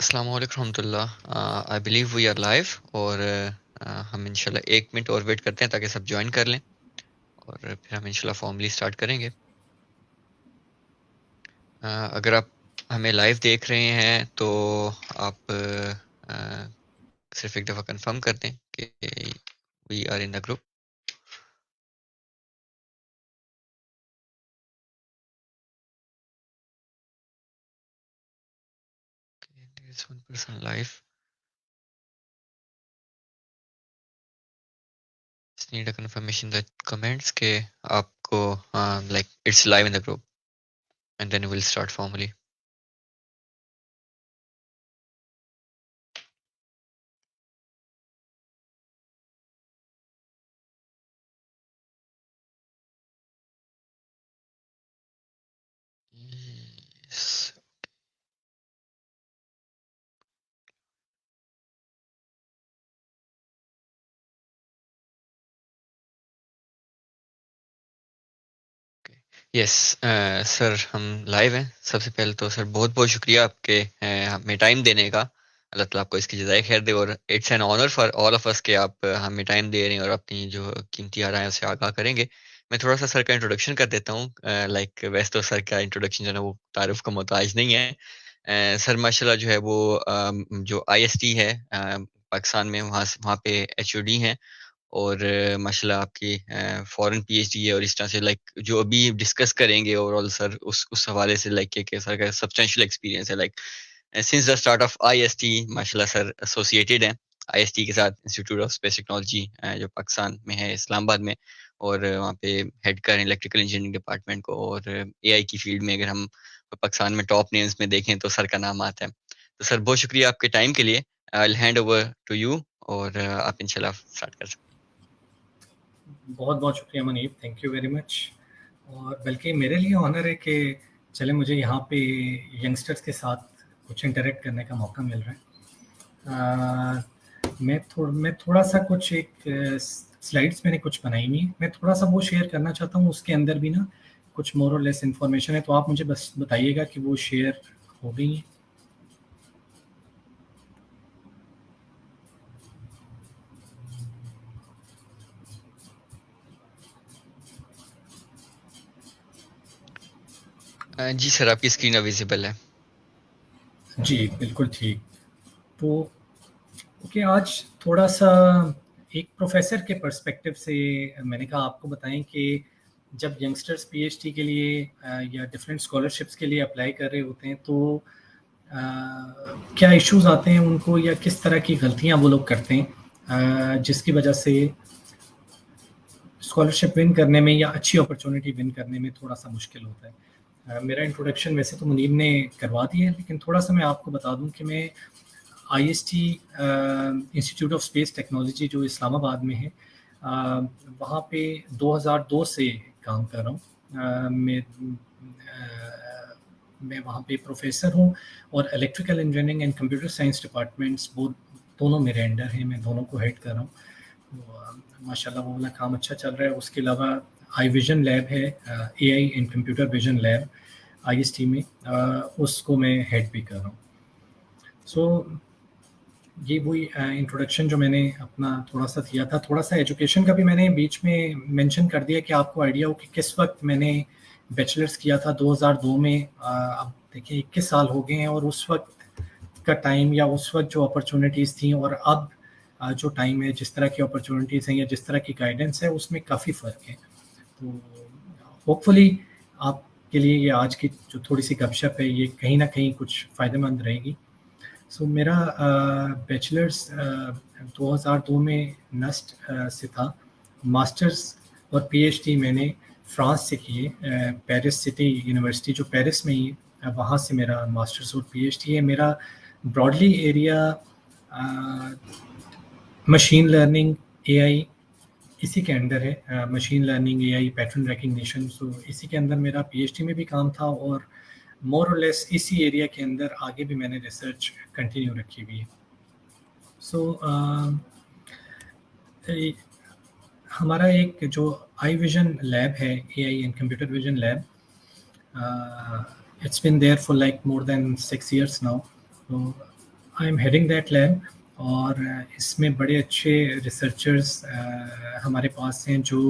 السلام علیکم ورحمۃ اللہ. I believe we are live. اور ہم انشاءاللہ 1 منٹ اور ویٹ کرتے ہیں تاکہ سب جوائن کر لیں اور پھر ہم انشاءاللہ فارملی اسٹارٹ کریں گے. اگر آپ ہمیں لائیو دیکھ رہے ہیں تو آپ صرف ایک دفعہ کنفرم کر دیں کہ we are in the group. One person live. Need a confirmation the comments کہ آپ کو like it's live in the group and then will start formally. Yes sir, ہم لائیو ہیں. سب سے پہلے تو سر بہت بہت شکریہ آپ کے ہمیں ٹائم دینے کا. اللہ تعالیٰ آپ کو اس کی جزائے خیر دے. اور it's an honour for all of us کہ آپ ہمیں ٹائم دے رہے ہیں اور اپنی جو قیمتی آرائیں اسے آگاہ کریں گے. میں تھوڑا سا سر کا انٹروڈکشن کر دیتا ہوں. لائک ویسے تو سر کا انٹروڈکشن جو ہے نا وہ تعارف کا محتاج نہیں ہے. سر ماشاء اللہ جو ہے وہ جو آئی ایس ٹی ہے پاکستان میں وہاں پہ ایچ او ڈی ہیں. اور ماشاء اللہ آپ کی فورن پی ایچ ڈی ہے. اور اس طرح سے لائک جو ابھی ڈسکس کریں گے اوور آل سر اس حوالے سے لائک کہ سر کا سبسٹینشیل ایکسپیرینس ہے. Like since the start of I S T ماشاء اللہ سر ایسوسیٹیڈ ہیں آئی ایس ٹی کے ساتھ انسٹیٹیوٹ آف اسپیس ٹیکنالوجی جو پاکستان میں ہے اسلام آباد میں. اور وہاں پہ ہیڈ کر الیکٹریکل انجینئرنگ ڈپارٹمنٹ کو. اور اے آئی کی فیلڈ میں اگر ہم پاکستان میں ٹاپ نیمز میں دیکھیں تو سر کا نام آتا ہے. تو سر بہت شکریہ آپ کے ٹائم کے لیے. I hand over to you اور آپ انشاءاللہ اسٹارٹ کر سکتے. بہت بہت شکریہ Muneeb, thank you very much. اور بلکہ میرے لیے آنر ہے کہ چلے مجھے یہاں پہ ینگسٹرز کے ساتھ کچھ انٹریکٹ کرنے کا موقع مل رہا ہے. میں تھوڑا سا کچھ ایک سلائڈس میں نے کچھ بنائی ہوئی ہیں، میں تھوڑا سا وہ شیئر کرنا چاہتا ہوں. اس کے اندر بھی نا کچھ مور اور لیس انفارمیشن ہے، تو آپ مجھے بس بتائیے گا کہ وہ شیئر ہو گئی ہیں. جی سر، آپ کی اسکرین اویزیبل ہے. جی بالکل ٹھیک. تو اوکے، آج تھوڑا سا ایک پروفیسر کے پرسپیکٹیو سے میں نے کہا آپ کو بتائیں کہ جب ینگسٹرز پی ایچ ڈی کے لیے یا ڈفرینٹ اسکالرشپس کے لیے اپلائی کر رہے ہوتے ہیں تو کیا ایشوز آتے ہیں ان کو، یا کس طرح کی غلطیاں وہ لوگ کرتے ہیں جس کی وجہ سے اسکالرشپ ون کرنے میں یا اچھی اپرچونٹی ون کرنے میں تھوڑا سا مشکل ہوتا ہے. میرا انٹروڈکشن ویسے تو منیب نے کروا دیا ہے، لیکن تھوڑا سا میں آپ کو بتا دوں کہ میں آئی S T institute of space technology جو اسلام آباد میں ہے وہاں پہ 2002 سے کام کر رہا ہوں. میں وہاں پہ پروفیسر ہوں اور electrical engineering and computer science departments دونوں میرے انڈر ہیں. میں دونوں کو ہیڈ کر رہا ہوں. ماشاء اللہ وہ والا کام اچھا چل رہا ہے. اس کے علاوہ آئی ویژن لیب ہے، A I and computer vision lab I S T میں، اس کو میں ہیڈ بھی کر رہا ہوں. سو یہ وہی انٹروڈکشن جو میں نے اپنا تھوڑا سا دیا تھا. تھوڑا سا ایجوکیشن کا بھی میں نے بیچ میں مینشن کر دیا کہ آپ کو آئیڈیا ہو کہ کس وقت میں نے بیچلرس کیا تھا 2002 میں. اب دیکھیں 21 سال ہو گئے ہیں، اور اس وقت کا ٹائم یا اس وقت جو اپرچونیٹیز تھیں اور اب جو ٹائم ہے، جس طرح کی اپرچونیٹیز ہیں یا جس طرح کی گائیڈنس ہے، اس میں کافی فرق ہے. تو ہوپ فلی آپ کے لیے یہ آج کی جو تھوڑی سی گپ شپ ہے یہ کہیں نہ کہیں کچھ فائدہ مند رہے گی. سو میرا بیچلرس 2002 میں نسٹ سے تھا. ماسٹرز اور پی ایچ ڈی میں نے فرانس سے کیے، پیرس سٹی یونیورسٹی جو پیرس میں ہی ہے، وہاں سے میرا ماسٹرز اور پی ایچ ڈی ہے. میرا براڈلی ایریا مشین لرننگ، اے آئی اسی کے اندر ہے. مشین لرننگ، اے آئی، پیٹرن ریکگنیشن، سو اسی کے اندر میرا پی ایچ ڈی میں بھی کام تھا، اور مور اور لیس اسی ایریا کے اندر آگے بھی میں نے ریسرچ کنٹینیو رکھی ہوئی ہے. سو ہمارا ایک جو آئی ویژن لیب ہے، A I and computer vision lab, it's been there for like more than 6 years now. تو I am heading that lab, اور اس میں بڑے اچھے ریسرچرز ہمارے پاس ہیں جو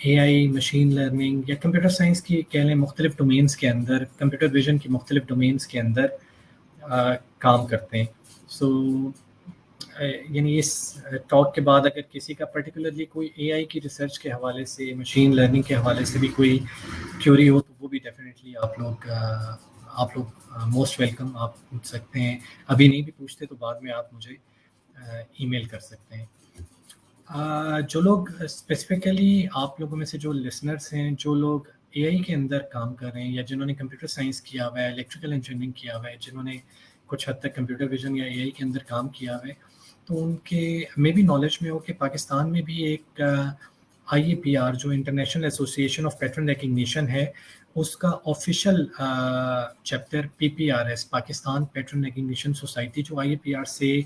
اے آئی، مشین لرننگ یا کمپیوٹر سائنس کی کہہ لیں مختلف ڈومینس کے اندر، کمپیوٹر ویژن کی مختلف ڈومینس کے اندر کام کرتے ہیں. سو یعنی اس ٹاک کے بعد اگر کسی کا پرٹیکولرلی کوئی اے آئی کی ریسرچ کے حوالے سے، مشین لرننگ کے حوالے سے بھی کوئی کیوری ہو تو وہ بھی ڈیفینیٹلی آپ لوگ موسٹ ویلکم، آپ پوچھ سکتے ہیں. ابھی نہیں بھی پوچھتے تو بعد میں آپ مجھے ای میل کر سکتے ہیں. جو لوگ اسپیسیفکلی آپ لوگوں میں سے جو لسنرس ہیں، جو لوگ اے آئی کے اندر کام کر رہے ہیں یا جنہوں نے کمپیوٹر سائنس کیا ہوا ہے، الیکٹریکل انجینئرنگ کیا ہوا ہے، جنہوں نے کچھ حد تک کمپیوٹر ویژن یا اے آئی کے اندر کام کیا ہوا ہے، تو ان کے میں بھی نالج میں ہو کہ پاکستان میں بھی ایک آئی اے پی آر جو international association of pattern recognition ہے، اس کا official chapter P P R S, Pakistan pattern recognition society, جو آئی اے پی آر سے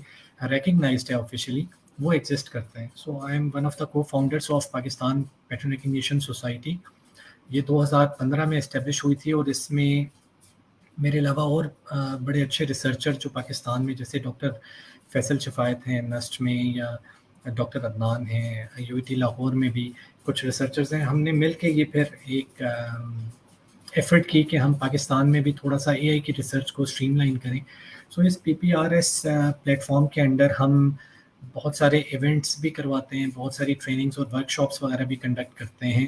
ریکگنائزڈ ہے آفیشیلی، وہ ایگزسٹ کرتے ہیں. So I am one of the co founders of Pakistan pattern recognition society. یہ 2015 میں اسٹیبلش ہوئی تھی، اور اس میں میرے علاوہ اور بڑے اچھے ریسرچر جو پاکستان میں، جیسے ڈاکٹر فیصل شفایت ہیں نسٹ میں، یا ڈاکٹر عدنان ہیں یو ٹی لاہور میں بھی کچھ ریسرچرز ہیں. ہم نے مل کے یہ پھر ایک ایفرٹ کی کہ ہم پاکستان میں بھی تھوڑا سا اے آئی کی ریسرچ کو اسٹریم لائن کریں. سو اس P P R S platform کے انڈر ہم بہت سارے ایونٹس بھی کرواتے ہیں، بہت ساری ٹریننگز اور ورک شاپس وغیرہ بھی کنڈکٹ کرتے ہیں،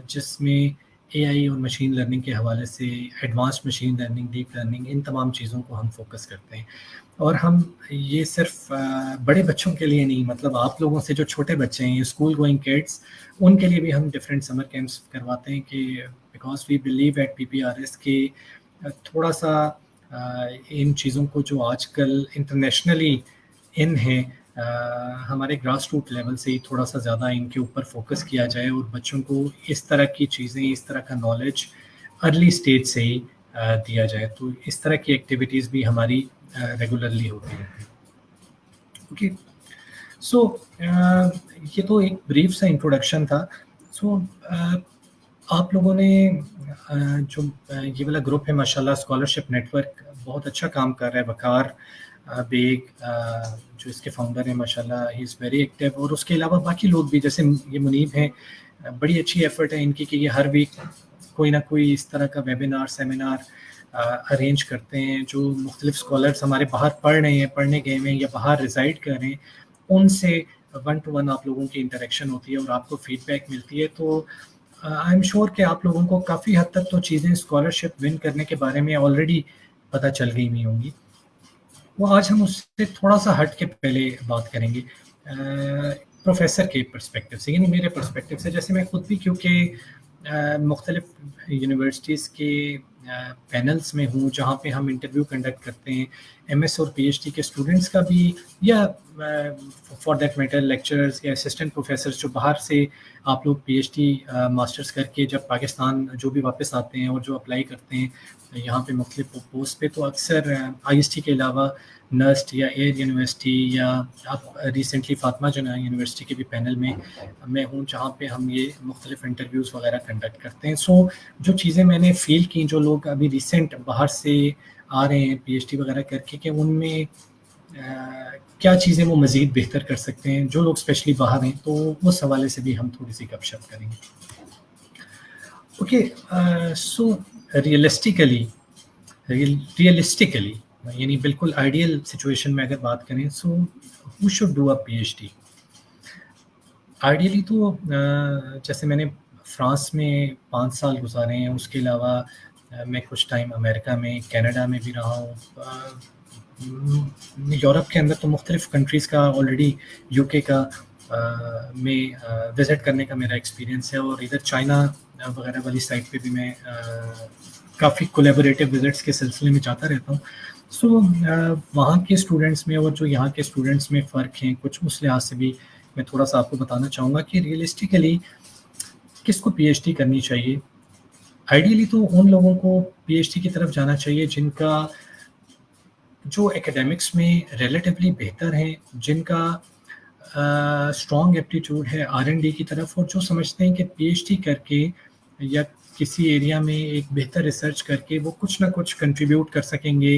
جس میں اے آئی اور مشین لرننگ کے حوالے سے، advance machine learning, deep learning, ان تمام چیزوں کو ہم فوکس کرتے ہیں. اور ہم یہ صرف بڑے بچوں کے لیے نہیں، مطلب آپ لوگوں سے جو چھوٹے بچے ہیں، اسکول گوئنگ کڈس، ان کے لیے بھی ہم ڈفرینٹ سمر کیمپس کرواتے ہیں، کہ because we believe at P P R S کہ تھوڑا سا ان چیزوں کو جو آج کل انٹرنیشنلی ان ہیں، ہمارے گراس روٹ لیول سے ہی تھوڑا سا زیادہ ان کے اوپر فوکس کیا جائے، اور بچوں کو اس طرح کی چیزیں، اس طرح کا نالج ارلی اسٹیج سے ہی دیا جائے. تو اس طرح کی ایکٹیویٹیز بھی ہماری ریگولرلی ہوتی ہیں. اوکے، سو یہ تو ایک بریف سا انٹروڈکشن تھا. سو آپ لوگوں نے جو یہ والا گروپ ہے ماشاءاللہ اسکالرشپ نیٹ ورک بہت اچھا کام کر رہا ہے. وقار بیگ جو اس کے فاؤنڈر ہیں ماشاءاللہ ہی از ویری ایکٹیو، اور اس کے علاوہ باقی لوگ بھی، جیسے یہ منیب ہیں، بڑی اچھی ایفرٹ ہے ان کی کہ یہ ہر ویک کوئی نہ کوئی اس طرح کا ویبینار، سیمینار ارینج کرتے ہیں. جو مختلف اسکالرس ہمارے باہر پڑھ رہے ہیں، پڑھنے گئے ہیں یا باہر ریزائڈ کر رہے ہیں، ان سے 1 to 1 آپ لوگوں کی انٹریکشن ہوتی ہے اور آپ کو فیڈ بیک ملتی ہے. تو آئی ایم شیور کہ آپ لوگوں کو کافی حد تک تو چیزیں اسکالرشپ ون کرنے کے بارے میں آلریڈی پتہ چل گئی ہوئی ہوں گی. وہ آج ہم اس سے تھوڑا سا ہٹ کے پہلے بات کریں گے پروفیسر کے پرسپیکٹیو سے، یعنی میرے پرسپیکٹیو سے. جیسے میں خود بھی کیونکہ مختلف یونیورسٹیز کے پینلز میں ہوں جہاں پہ ہم انٹرویو کنڈکٹ کرتے ہیں ایم ایس اور پی ایچ ڈی کے اسٹوڈنٹس کا بھی، یا فار دیٹ میٹر لیکچررز یا اسسٹنٹ پروفیسرز جو باہر سے آپ لوگ پی ایچ ڈی ماسٹرز کر کے جب پاکستان جو بھی واپس آتے ہیں اور جو اپلائی کرتے ہیں یہاں پہ مختلف پوسٹ پہ، تو اکثر آئی ایس ٹی کے علاوہ نسٹ یا ایئر یونیورسٹی، یا اب ریسنٹلی فاطمہ جناح یونیورسٹی کے بھی پینل میں ہوں جہاں پہ ہم یہ مختلف انٹرویوز وغیرہ کنڈکٹ کرتے ہیں. سو جو چیزیں میں نے فیل کی، جو لوگ ابھی ریسنٹ باہر سے آ رہے ہیں پی ایچ ڈی وغیرہ کر کے، کہ ان میں کیا چیزیں وہ مزید بہتر کر سکتے ہیں، جو لوگ اسپیشلی باہر ہیں، تو اس حوالے سے بھی ہم تھوڑی سی گپ شپ کریں گے. اوکے، سو ریئلسٹکلی یعنی بالکل آئیڈیل سچویشن میں اگر بات کریں، so he should do a P H D. Ideally تو جیسے میں نے فرانس میں 5 سال گزارے ہیں، اس کے علاوہ میں کچھ ٹائم امریکہ میں، کینیڈا میں بھی رہا ہوں. یورپ کے اندر تو مختلف کنٹریز کا آلریڈی، یو کے کا میں وزٹ کرنے کا میرا ایکسپیرینس ہے، اور ادھر چائنا وغیرہ والی سائٹ پہ بھی میں کافی کولیبوریٹیو وزٹس کے سلسلے میں جاتا رہتا ہوں. سو وہاں کے اسٹوڈنٹس میں اور جو یہاں کے اسٹوڈنٹس میں فرق ہیں کچھ، اس لحاظ سے بھی میں تھوڑا سا آپ کو بتانا چاہوں گا کہ ریئلسٹکلی کس کو پی ایچ ڈی کرنی چاہیے. آئیڈیلی تو ان لوگوں کو پی ایچ ڈی کی طرف جانا چاہیے جن کا جو ایکیڈیمکس میں ریلیٹیولی بہتر ہیں، جن کا اسٹرانگ ایپٹیٹیوڈ ہے آر این ڈی کی طرف، اور جو سمجھتے ہیں کہ پی ایچ ڈی کر کے یا کسی ایریا میں ایک بہتر ریسرچ کر کے وہ کچھ نہ کچھ کنٹریبیوٹ کر سکیں گے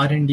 R&D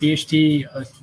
PhD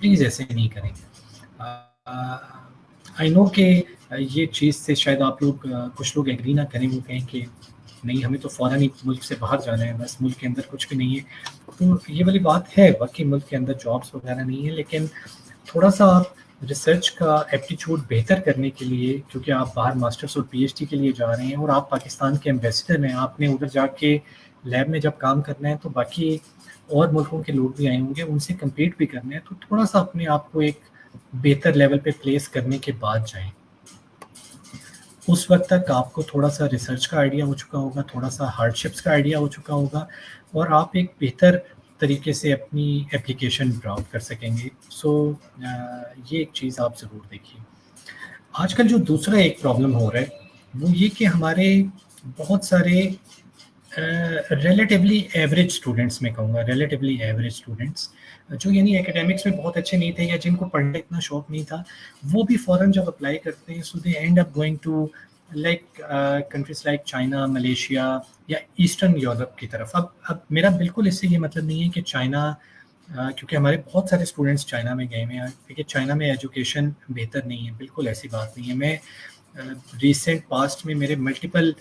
پلیز ایسے نہیں کریں. آئی نو کہ یہ چیز سے شاید آپ لوگ کچھ لوگ ایگری نہ کریں, وہ کہیں کہ نہیں ہمیں تو فوراً ہی ملک سے باہر جانا ہے, بس ملک کے اندر کچھ بھی نہیں ہے. تو یہ والی بات ہے, باقی ملک کے اندر جابس وغیرہ نہیں ہے, لیکن تھوڑا سا آپ ریسرچ کا ایپٹیچیوڈ بہتر کرنے کے لیے, کیونکہ آپ باہر ماسٹرس اور پی ایچ ڈی کے لیے جا رہے ہیں اور آپ پاکستان کے ایمبیسڈر ہیں, آپ نے ادھر جا کے لیب میں جب کام کرنا ہے تو باقی اور ملکوں کے لوگ بھی آئے ہوں گے, ان سے کمپیٹ بھی کرنا ہے, تو تھوڑا سا اپنے آپ کو ایک بہتر لیول پہ پلیس کرنے کے بعد جائیں. اس وقت تک آپ کو تھوڑا سا ریسرچ کا آئیڈیا ہو چکا ہوگا, تھوڑا سا ہارڈ شپس کا آئیڈیا ہو چکا ہوگا, اور آپ ایک بہتر طریقے سے اپنی اپلیکیشن ڈراپ کر سکیں گے. سو یہ ایک چیز آپ ضرور دیکھیے. آج کل جو دوسرا ایک پرابلم ہو رہا ہے وہ یہ کہ ہمارے بہت سارے ریلیٹیولی ایوریج اسٹوڈنٹس, میں کہوں گا ریلیٹیولی ایوریج اسٹوڈنٹس, جو یعنی اکیڈمکس میں بہت اچھے نہیں تھے یا جن کو پڑھنے اتنا شوق نہیں تھا, وہ بھی فوراً جب اپلائی کرتے ہیں so they end up going to like countries like China, Malaysia یا ایسٹرن یورپ کی طرف. اب میرا بالکل اس سے یہ مطلب نہیں ہے کہ چائنا, کیونکہ ہمارے بہت سارے اسٹوڈنٹس چائنا میں گئے ہوئے ہیں, کیونکہ چائنا میں ایجوکیشن بہتر نہیں ہے, بالکل ایسی بات نہیں ہے. میں ریسنٹ پاسٹ میں میرے ملٹیپل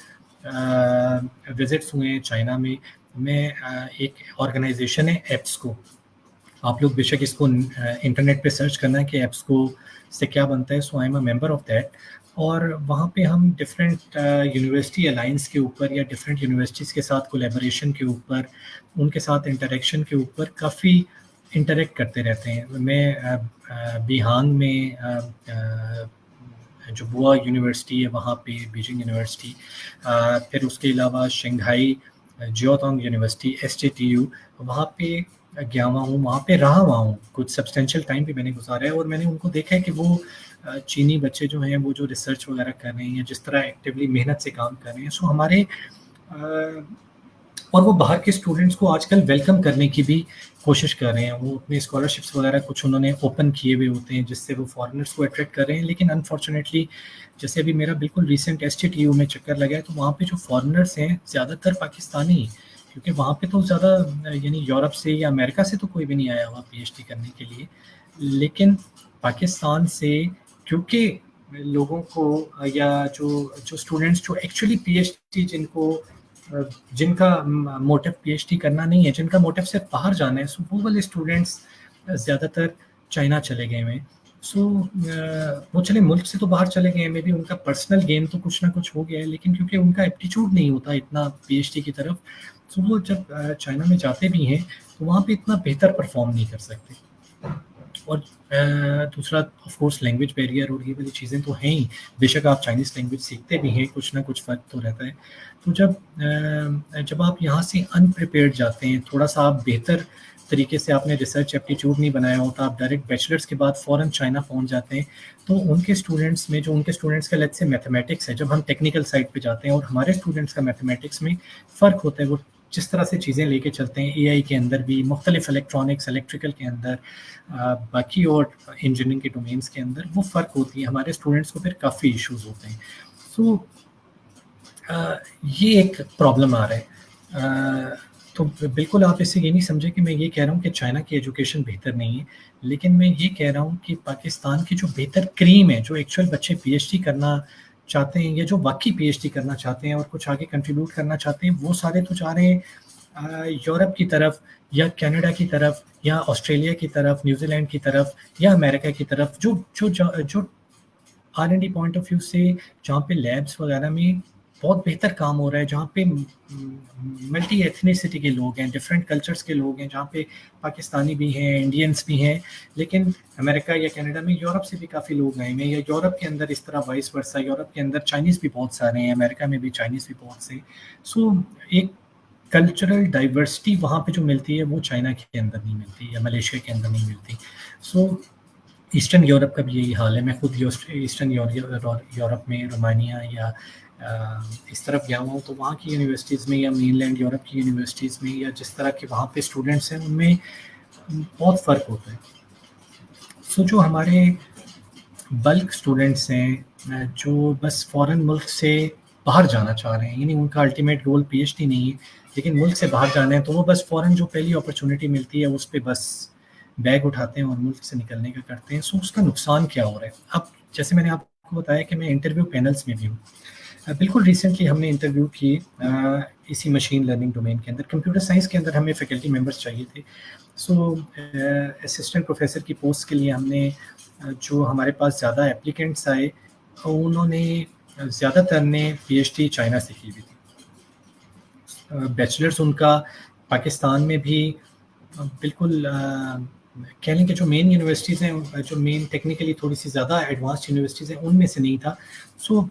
وزٹس ہوئے ہیں چائنا میں. میں ایک آرگنائزیشن ہے ایپسکو, آپ لوگ بے شک اس کو انٹرنیٹ پہ سرچ کرنا ہے کہ ایپسکو سے کیا بنتا ہے. So I am a member of that, اور وہاں پہ ہم ڈفرینٹ یونیورسٹی الائنس کے اوپر یا ڈفرینٹ یونیورسٹیز کے ساتھ کولیبوریشن کے اوپر, ان کے ساتھ انٹریکشن کے اوپر کافی انٹریکٹ کرتے رہتے ہیں. میں بیہان میں جو بوا یونیورسٹی ہے وہاں پہ, بیجنگ یونیورسٹی, پھر اس کے علاوہ شنگھائی جیوتانگ یونیورسٹی SJTU, وہاں پہ گیا ہوا ہوں, وہاں پہ رہا ہوا ہوں, کچھ سبسٹینشیل ٹائم بھی میں نے گزارا ہے, اور میں نے ان کو دیکھا ہے کہ وہ چینی بچے جو ہیں وہ جو ریسرچ وغیرہ کر رہے ہیں یا جس طرح ایکٹیولی محنت سے کام کر رہے ہیں. سو ہمارے اور وہ باہر کے اسٹوڈنٹس کو آج کل ویلکم کرنے کی بھی کوشش کر رہے ہیں. وہ اپنے اسکالرشپس وغیرہ کچھ انہوں نے اوپن کیے ہوئے ہوتے ہیں جس سے وہ فارنرس کو اٹریکٹ کر رہے ہیں. لیکن انفارچونیٹلی جیسے ابھی میرا بالکل ریسنٹ SJTU میں چکر لگا ہے, تو وہاں پہ جو فارنرس ہیں زیادہ تر پاکستانی, کیونکہ وہاں پہ تو زیادہ یعنی یورپ سے یا امریکہ سے تو کوئی بھی نہیں آیا ہوا PhD کرنے کے لیے, لیکن پاکستان سے کیونکہ لوگوں کو یا جو اسٹوڈنٹس جو ایکچولی PhD جن کا موٹیو PhD کرنا نہیں ہے, جن کا موٹیو صرف باہر جانا ہے, سو وہ والے اسٹوڈنٹس زیادہ تر چائنا چلے گئے ہیں. سو وہ چلے ملک سے تو باہر چلے گئے ہیں, میں بھی ان کا پرسنل گیم تو کچھ نہ کچھ ہو گیا ہے, لیکن کیونکہ ان کا ایپٹیچیوڈ نہیں ہوتا اتنا PhD کی طرف, سو وہ جب چائنا میں جاتے بھی ہیں تو وہاں پہ اتنا بہتر پرفارم نہیں کر سکتے. اور دوسرا آف کورس لینگویج بیریئر اور یہ والی چیزیں تو ہیں ہی, بے شک آپ چائنیز لینگویج سیکھتے بھی ہیں, کچھ نہ کچھ فرق تو رہتا ہے. تو جب آپ یہاں سے انپریپیئرڈ جاتے ہیں, تھوڑا سا آپ بہتر طریقے سے آپ نے ریسرچ ایپٹیچیوڈ نہیں بنایا ہوتا, آپ ڈائریکٹ بیچلرس کے بعد فوراً چائنا پہنچ جاتے ہیں, تو ان کے اسٹوڈنٹس میں جو ان کے اسٹوڈنٹس کا لیٹ سے میتھمیٹکس ہے, جب ہم ٹیکنیکل سائڈ پہ جاتے ہیں اور ہمارے اسٹوڈنٹس کا میتھمیٹکس میں فرق ہوتا ہے, وہ جس طرح سے چیزیں لے کے چلتے ہیں AI کے اندر بھی, مختلف الیکٹرانکس الیکٹریکل کے اندر, باقی اور انجینئرنگ کے ڈومینس کے اندر وہ فرق ہوتی ہے. ہمارے اسٹوڈنٹس کو پھر کافی ایشوز ہوتے ہیں. سو یہ ایک پرابلم آ رہا ہے. تو بالکل آپ اس سے یہ نہیں سمجھے کہ میں یہ کہہ رہا ہوں کہ چائنا کی ایجوکیشن بہتر نہیں ہے, لیکن میں یہ کہہ رہا ہوں کہ پاکستان کی جو بہتر کریم ہے, جو ایکچوئل بچے PhD کرنا چاہتے ہیں یا جو واقعی PhD کرنا چاہتے ہیں اور کچھ آگے کنٹریبیوٹ کرنا چاہتے ہیں, وہ سارے تو جا رہے ہیں یورپ کی طرف یا کینیڈا کی طرف یا آسٹریلیا کی طرف, نیوزی لینڈ کی طرف یا امریکہ کی طرف, جو R&D پوائنٹ آف ویو سے جہاں پہ لیبس وغیرہ میں بہت بہتر کام ہو رہا ہے, جہاں پہ ملٹی ایتھنیسٹی کے لوگ ہیں, ڈفرینٹ کلچرس کے لوگ ہیں, جہاں پہ پاکستانی بھی ہیں, انڈینس بھی ہیں, لیکن امریکہ یا کینیڈا میں یورپ سے بھی کافی لوگ آئے ہیں, یا یورپ کے اندر اس طرح وائس ورسا, یورپ کے اندر چائنیز بھی بہت سارے ہیں, امریکہ میں بھی چائنیز بھی بہت سے. سو ایک کلچرل ڈائیورسٹی وہاں پہ جو ملتی ہے وہ چائنا کے اندر نہیں ملتی یا ملیشیا کے اندر نہیں ملتی. سو ایسٹرن یورپ کا بھی یہی حال ہے. میں خود ایسٹرن یورپ میں رومانیہ یا اس طرف گیا ہوں, تو وہاں کی یونیورسٹیز میں یا مین لینڈ یورپ کی یونیورسٹیز میں یا جس طرح کے وہاں پہ اسٹوڈنٹس ہیں ان میں بہت فرق ہوتا ہے. سو جو ہمارے بلک اسٹوڈنٹس ہیں جو بس فورن ملک سے باہر جانا چاہ رہے ہیں, یعنی ان کا الٹیمیٹ گول PhD نہیں ہے لیکن ملک سے باہر جانا ہے, تو وہ بس فورن جو پہلی اپرچونٹی ملتی ہے اس پہ بس بیگ اٹھاتے ہیں اور ملک سے نکلنے کا کرتے ہیں. سو اس کا نقصان کیا ہو رہا ہے؟ اب جیسے میں نے آپ کو بتایا کہ میں انٹرویو پینلس میں بھی ہوں. بالکل ریسنٹلی ہم نے انٹرویو کی اسی مشین لرننگ ڈومین کے اندر. کمپیوٹر سائنس کے اندر ہمیں فیکلٹی ممبرس چاہیے تھے. سو اسسٹنٹ پروفیسر کی پوسٹ کے لیے ہم نے جو ہمارے پاس زیادہ اپلیکینٹس آئے انہوں نے زیادہ تر نے پی ایچ ڈی چائنا سے کی ہوئی تھی. بیچلرس ان کا پاکستان میں بھی بالکل کہہ لیں کہ جو مین یونیورسٹیز ہیں, جو مین ٹیکنیکلی تھوڑی سی زیادہ ایڈوانسڈ یونیورسٹیز ہیں, ان میں سے نہیں تھا. سو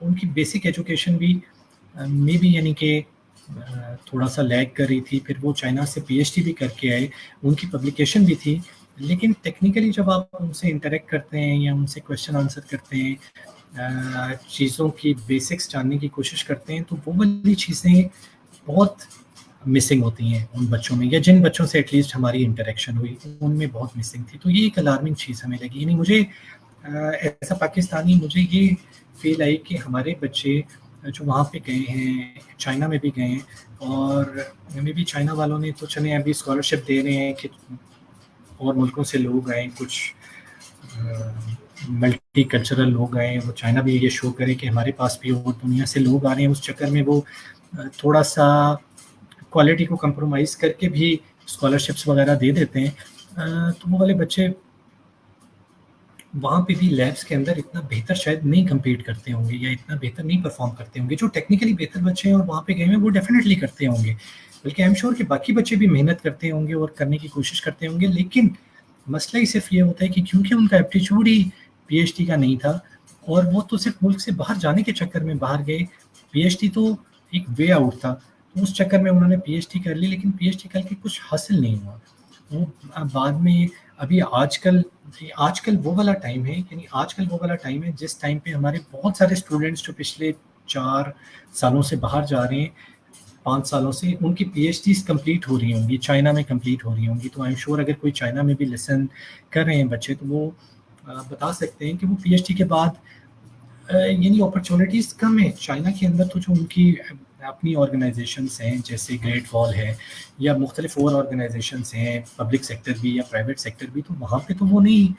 ان کی بیسک ایجوکیشن بھی میں بھی یعنی کہ تھوڑا سا لیگ کر رہی تھی. پھر وہ چائنا سے پی ایچ ڈی بھی کر کے آئے, ان کی پبلیکیشن بھی تھی. لیکن ٹیکنیکلی جب آپ ان سے انٹریکٹ کرتے ہیں یا ان سے کویشچن آنسر کرتے ہیں, چیزوں کی بیسکس جاننے کی کوشش کرتے ہیں, تو وہ والی چیزیں بہت مسنگ ہوتی ہیں ان بچوں میں, یا جن بچوں سے ایٹ لیسٹ ہماری انٹریکشن ہوئی ان میں بہت مسنگ تھی. تو یہ ایک الارمنگ چیز ہمیں لگی. یعنی مجھے ایسا پاکستانی مجھے یہ فیل آئی کہ ہمارے بچے جو وہاں پہ گئے ہیں, چائنا میں بھی گئے ہیں, اور میں بھی چائنا والوں نے تو چلیں ابھی اسکالرشپ دے رہے ہیں کہ اور ملکوں سے لوگ آئے, کچھ ملٹی کلچرل لوگ آئے, وہ چائنا بھی یہ شو کرے کہ ہمارے پاس بھی اور دنیا سے لوگ آ رہے ہیں. اس چکر میں وہ تھوڑا سا کوالٹی کو کمپرومائز کر کے بھی اسکالرشپس وغیرہ دے دیتے ہیں. تو وہ والے بچے وہاں پہ بھی لیبس کے اندر اتنا بہتر شاید نہیں کمپیٹ کرتے ہوں گے, یا اتنا بہتر نہیں پرفارم کرتے ہوں گے. جو ٹیکنیکلی بہتر بچے ہیں اور وہاں پہ گئے ہیں وہ ڈیفینیٹلی کرتے ہوں گے, بلکہ آئی ایم شیور کہ باقی بچے بھی محنت کرتے ہوں گے اور کرنے کی کوشش کرتے ہوں گے. لیکن مسئلہ ہی صرف یہ ہوتا ہے کہ کیونکہ ان کا ایپٹیچیوڈ ہی پی ایچ ڈی کا نہیں تھا, اور وہ تو صرف ملک سے باہر جانے کے چکر میں باہر گئے. پی ایچ ڈی تو ایک وے آؤٹ تھا, تو اس چکر میں انہوں نے پی ایچ ڈی کر لی, لیکن پی ایچ ڈی کر کے کچھ حاصل نہیں ہوا. وہ بعد میں ابھی آج کل وہ والا ٹائم ہے, یعنی آج کل وہ والا ٹائم ہے جس ٹائم پہ ہمارے بہت سارے اسٹوڈنٹس جو پچھلے 4 سالوں سے باہر جا رہے ہیں, 5 سالوں سے, ان کی پی ایچ ڈیز کمپلیٹ ہو رہی ہوں گی, چائنا میں کمپلیٹ ہو رہی ہوں گی. تو آئی ایم شیور اگر کوئی چائنا میں بھی لیسن کر رہے ہیں بچے, تو وہ بتا سکتے ہیں کہ وہ پی ایچ ڈی کے بعد یعنی اپرچونیٹیز کم ہیں چائنا کے اندر. تو جو ان کی اپنی آرگنائزیشنس ہیں جیسے گریٹ وال ہے یا مختلف اور آرگنائزیشنس ہیں, پبلک سیکٹر بھی یا پرائیویٹ سیکٹر بھی, تو وہاں پہ تو وہ نہیں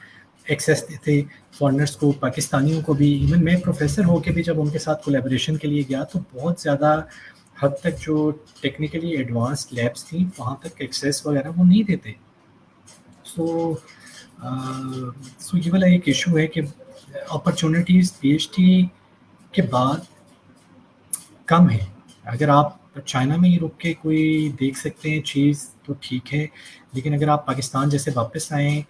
ایکسیس دیتے فارنرس کو, پاکستانیوں کو بھی. ایون میں پروفیسر ہو کے بھی جب ان کے ساتھ کولیبریشن کے لیے گیا تو بہت زیادہ حد تک جو ٹیکنیکلی ایڈوانسڈ لیبس تھیں وہاں تک ایکسیس وغیرہ وہ نہیں دیتے. سو یہ والا ایک ایشو ہے کہ اپرچونیٹیز پی ایچ ڈی کے بعد کم ہے. اگر آپ چائنا میں ہی رک کے کوئی دیکھ سکتے ہیں چیز تو ٹھیک ہے, لیکن اگر آپ پاکستان جیسے واپس آئیں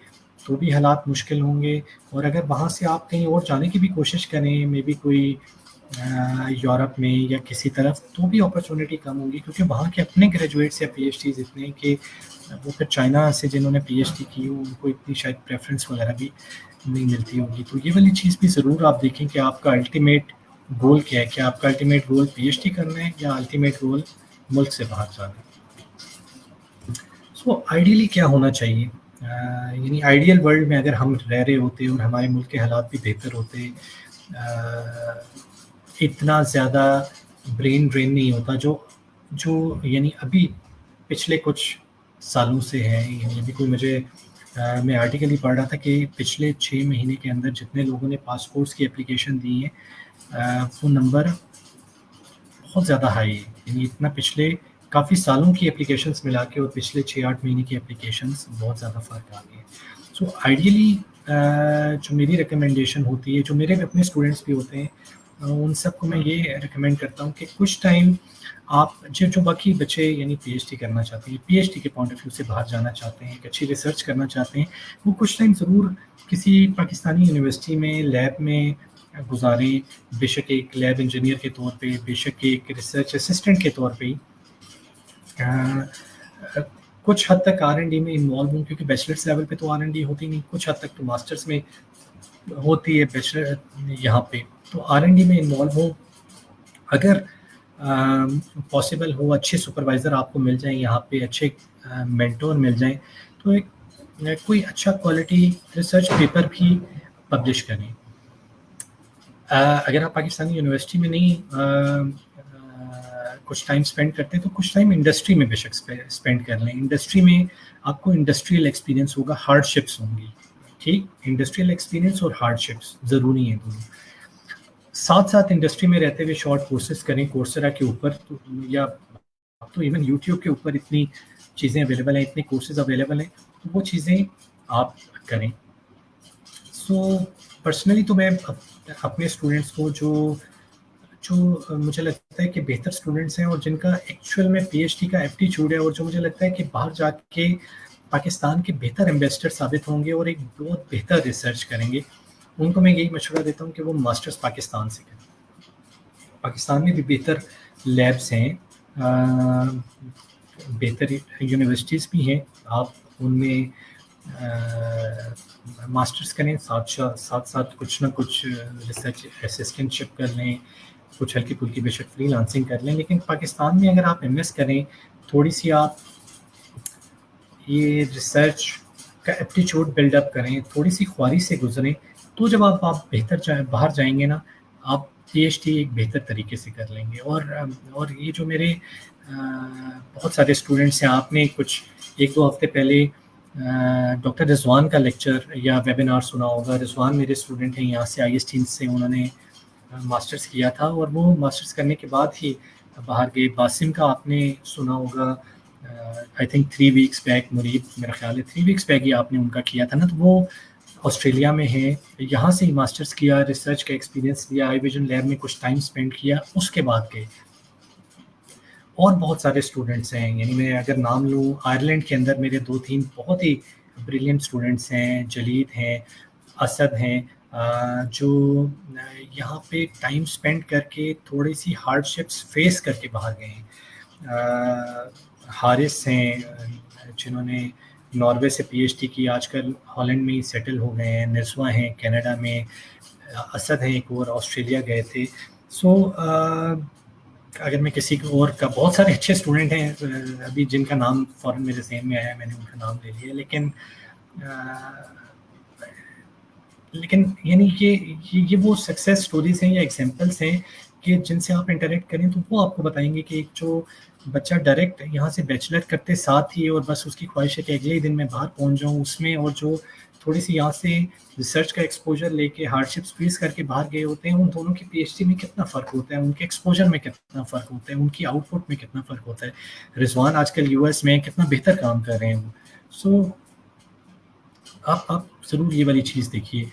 تو بھی حالات مشکل ہوں گے. اور اگر وہاں سے آپ کہیں اور جانے کی بھی کوشش کریں, مے بی کوئی یورپ میں یا کسی طرف, تو بھی اپرچونیٹی کم ہوگی, کیونکہ وہاں کے اپنے گریجویٹس یا پی ایچ ڈیز اتنے ہیں کہ وہ پھر چائنا سے جنہوں نے پی ایچ ڈی کی ان کو اتنی شاید پریفرنس وغیرہ بھی نہیں ملتی ہوگی. تو یہ والی چیز بھی ضرور آپ دیکھیں کہ آپ کا الٹیمیٹ گول کیا ہے. کیا آپ کا ultimate goal P H D کرنا ہے یا الٹیمیٹ گول ملک سے باہر جانا ہے؟ سو آئیڈیلی کیا ہونا چاہیے, یعنی آئیڈیل ورلڈ میں اگر ہم رہ رہے ہوتے اور ہمارے ملک کے حالات بھی بہتر ہوتے, اتنا زیادہ برین ڈرین نہیں ہوتا جو یعنی ابھی پچھلے کچھ سالوں سے ہے. یعنی ابھی کوئی میں آرٹیکل ہی پڑھ رہا تھا کہ پچھلے 6 مہینے کے اندر جتنے لوگوں نے پاسپورٹس کی اپلیکیشن دی ہیں وہ نمبر بہت زیادہ ہائی ہے. یعنی اتنا پچھلے کافی سالوں کی اپلیکیشنس ملا کے اور پچھلے 6-8 مہینے کی اپلیکیشنس بہت زیادہ فرق آ گئی ہے. سو آئیڈیلی جو میری ریکمنڈیشن ہوتی ہے, جو میرے اپنے اسٹوڈنٹس بھی ہوتے ہیں, ان سب کو میں یہ ریکمینڈ کرتا ہوں کہ کچھ ٹائم آپ جو باقی بچے یعنی پی ایچ ڈی کرنا چاہتے ہیں, پی ایچ ڈی کے پوائنٹ آف ویو سے باہر جانا چاہتے ہیں, ایک اچھی ریسرچ کرنا چاہتے ہیں, وہ کچھ ٹائم ضرور کسی پاکستانی یونیورسٹی میں لیب میں گزاریں. بے شک ایک لیب انجینئر کے طور پہ, بے شک ایک ریسرچ اسسٹنٹ کے طور پہ, کچھ حد تک R&D میں انوالو ہوں, کیونکہ بیچلرس لیول پہ تو R&D ہوتی نہیں, کچھ حد تک تو ماسٹرس میں ہوتی ہے بیچلر یہاں پہ, تو R&D میں انوالو ہوں. اگر پاسبل ہو اچھے سپروائزر آپ کو مل جائیں یہاں پہ, اچھے مینٹور مل جائیں, تو ایک کوئی اچھا کوالٹی ریسرچ پیپر بھی پبلش کریں. اگر آپ پاکستانی یونیورسٹی میں نہیں کچھ ٹائم اسپینڈ کرتے ہیں تو کچھ ٹائم انڈسٹری میں بے شک اسپینڈ کر لیں. انڈسٹری میں آپ کو انڈسٹریل ایکسپیرینس ہوگا, ہارڈ شپس ہوں گی, ٹھیک, انڈسٹریل ایکسپیرینس اور ہارڈ شپس ضروری ہیں دونوں. ساتھ ساتھ انڈسٹری میں رہتے ہوئے شارٹ کورسز کریں کورسرا کے اوپر, یا تو ایون یوٹیوب کے اوپر اتنی چیزیں اویلیبل ہیں, اتنے کورسز اویلیبل ہیں, تو وہ چیزیں آپ کریں. سو پرسنلی تو میں اپنے اسٹوڈنٹس کو جو مجھے لگتا ہے کہ بہتر اسٹوڈنٹس ہیں اور جن کا ایکچوئل میں پی ایچ ڈی کا ایپٹیچیوڈ ہے, اور جو مجھے لگتا ہے کہ باہر جا کے پاکستان کے بہتر ایمبیسڈر ثابت ہوں گے اور ایک بہت بہتر ریسرچ کریں گے, ان کو میں یہی مشورہ دیتا ہوں کہ وہ ماسٹرز پاکستان سے کریں. پاکستان میں بھی بہتر لیبس ہیں, بہتر یونیورسٹیز بھی ہیں, آپ ان میں ماسٹرز کریں, ساتھ کچھ نہ کچھ ریسرچ اسسٹنٹ شپ کر لیں, کچھ ہلکی پھلکی بے شک فری لانسنگ کر لیں. لیکن پاکستان میں اگر آپ ایم ایس کریں, تھوڑی سی آپ یہ ریسرچ کا ایپٹیچیوڈ بلڈ اپ کریں, تھوڑی سی خواری سے گزریں, تو جب آپ بہتر باہر جائیں گے نا, آپ پی ایچ ڈی ایک بہتر طریقے سے کر لیں گے. اور یہ جو میرے بہت سارے اسٹوڈنٹس ہیں, آپ نے کچھ 1-2 ہفتے پہلے ڈاکٹر رضوان کا لیکچر یا ویبینار سنا ہوگا. رضوان میرے اسٹوڈنٹ ہیں یہاں سے, IST سے, انہوں نے ماسٹرز کیا تھا اور وہ ماسٹرز کرنے کے بعد ہی باہر گئے. باسم کا آپ نے سنا ہوگا, آئی تھنک 3 ویکس بیک, مرید میرا خیال ہے 3 ویکس بیک ہی آپ نے ان کا کیا تھا نا, تو وہ آسٹریلیا میں ہے, یہاں سے ہی ماسٹرز کیا, ریسرچ کا ایکسپیرینس لیا, آئی ویژن لیب میں کچھ ٹائم اسپینڈ کیا, اس کے بعد گئے. اور بہت سارے اسٹوڈنٹس ہیں, یعنی میں اگر نام لوں, آئرلینڈ کے اندر میرے 2-3 بہت ہی بریلینٹ اسٹوڈنٹس ہیں, جلید ہیں, اسد ہیں, جو یہاں پہ ٹائم اسپینڈ کر کے تھوڑی سی ہارڈ شپس فیس کر کے باہر گئے ہیں. حارث ہیں جنہوں نے ناروے سے پی ایچ ڈی کی, آج کل ہالینڈ میں ہی سیٹل ہو گئے ہیں. نسوا ہیں کینیڈا میں, اسد ہیں ایک اور آسٹریلیا گئے تھے. سو اگر میں کسی کو اور کا, بہت سارے اچھے اسٹوڈنٹ ہیں ابھی جن کا نام فوراً میرے ذہن میں آیا, میں نے ان کا نام لے لیا, لیکن یعنی کہ یہ وہ سکسیس سٹوریز ہیں یا ایگزامپلس ہیں کہ جن سے آپ انٹریکٹ کریں تو وہ آپ کو بتائیں گے کہ ایک جو بچہ ڈائریکٹ یہاں سے بیچلر کرتے ساتھ ہی اور بس اس کی خواہش ہے کہ اگلے ہی دن میں باہر پہنچ جاؤں اس میں, اور جو تھوڑی سی یہاں سے ریسرچ کا ایکسپوجر لے کے ہارڈ شپس فیس کر کے باہر گئے ہوتے ہیں, ان دونوں کی پی ایچ ڈی میں کتنا فرق ہوتا ہے, ان کے ایکسپوجر میں کتنا فرق ہوتا ہے, ان کی آؤٹ پٹ میں کتنا فرق ہوتا ہے. رضوان آج کل US میں کتنا بہتر کام کر رہے ہیں وہ. سو آپ ضرور یہ والی چیز دیکھیے.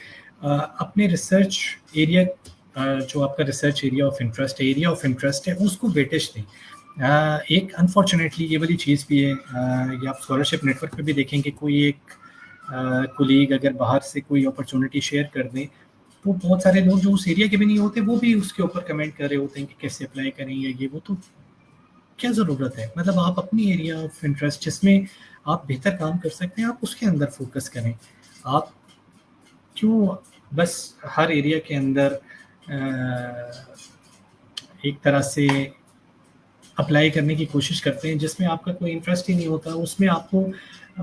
اپنے ریسرچ ایریا, جو آپ کا ریسرچ ایریا آف انٹرسٹ ہے, اس کو ویٹیج دیں. ایک انفارچونیٹلی یہ والی چیز بھی ہے, یہ آپ اسکالرشپ نیٹ ورک پہ بھی دیکھیں کہ کوئی ایک کولیگ اگر باہر سے کوئی اپرچونیٹی شیئر کر دیں تو بہت سارے لوگ جو اس ایریا کے بھی نہیں ہوتے وہ بھی اس کے اوپر کمنٹ کر رہے ہوتے ہیں کہ کیسے اپلائی کریں یا یہ وہ. تو کیا ضرورت ہے, مطلب آپ اپنی ایریا آف انٹرسٹ جس میں آپ بہتر کام کر سکتے ہیں آپ اس کے اندر فوکس کریں. آپ کیوں بس ہر ایریا کے اندر ایک طرح سے اپلائی کرنے کی کوشش کرتے ہیں جس میں آپ کا کوئی انٹرسٹ ہی نہیں ہوتا, اس میں آپ کو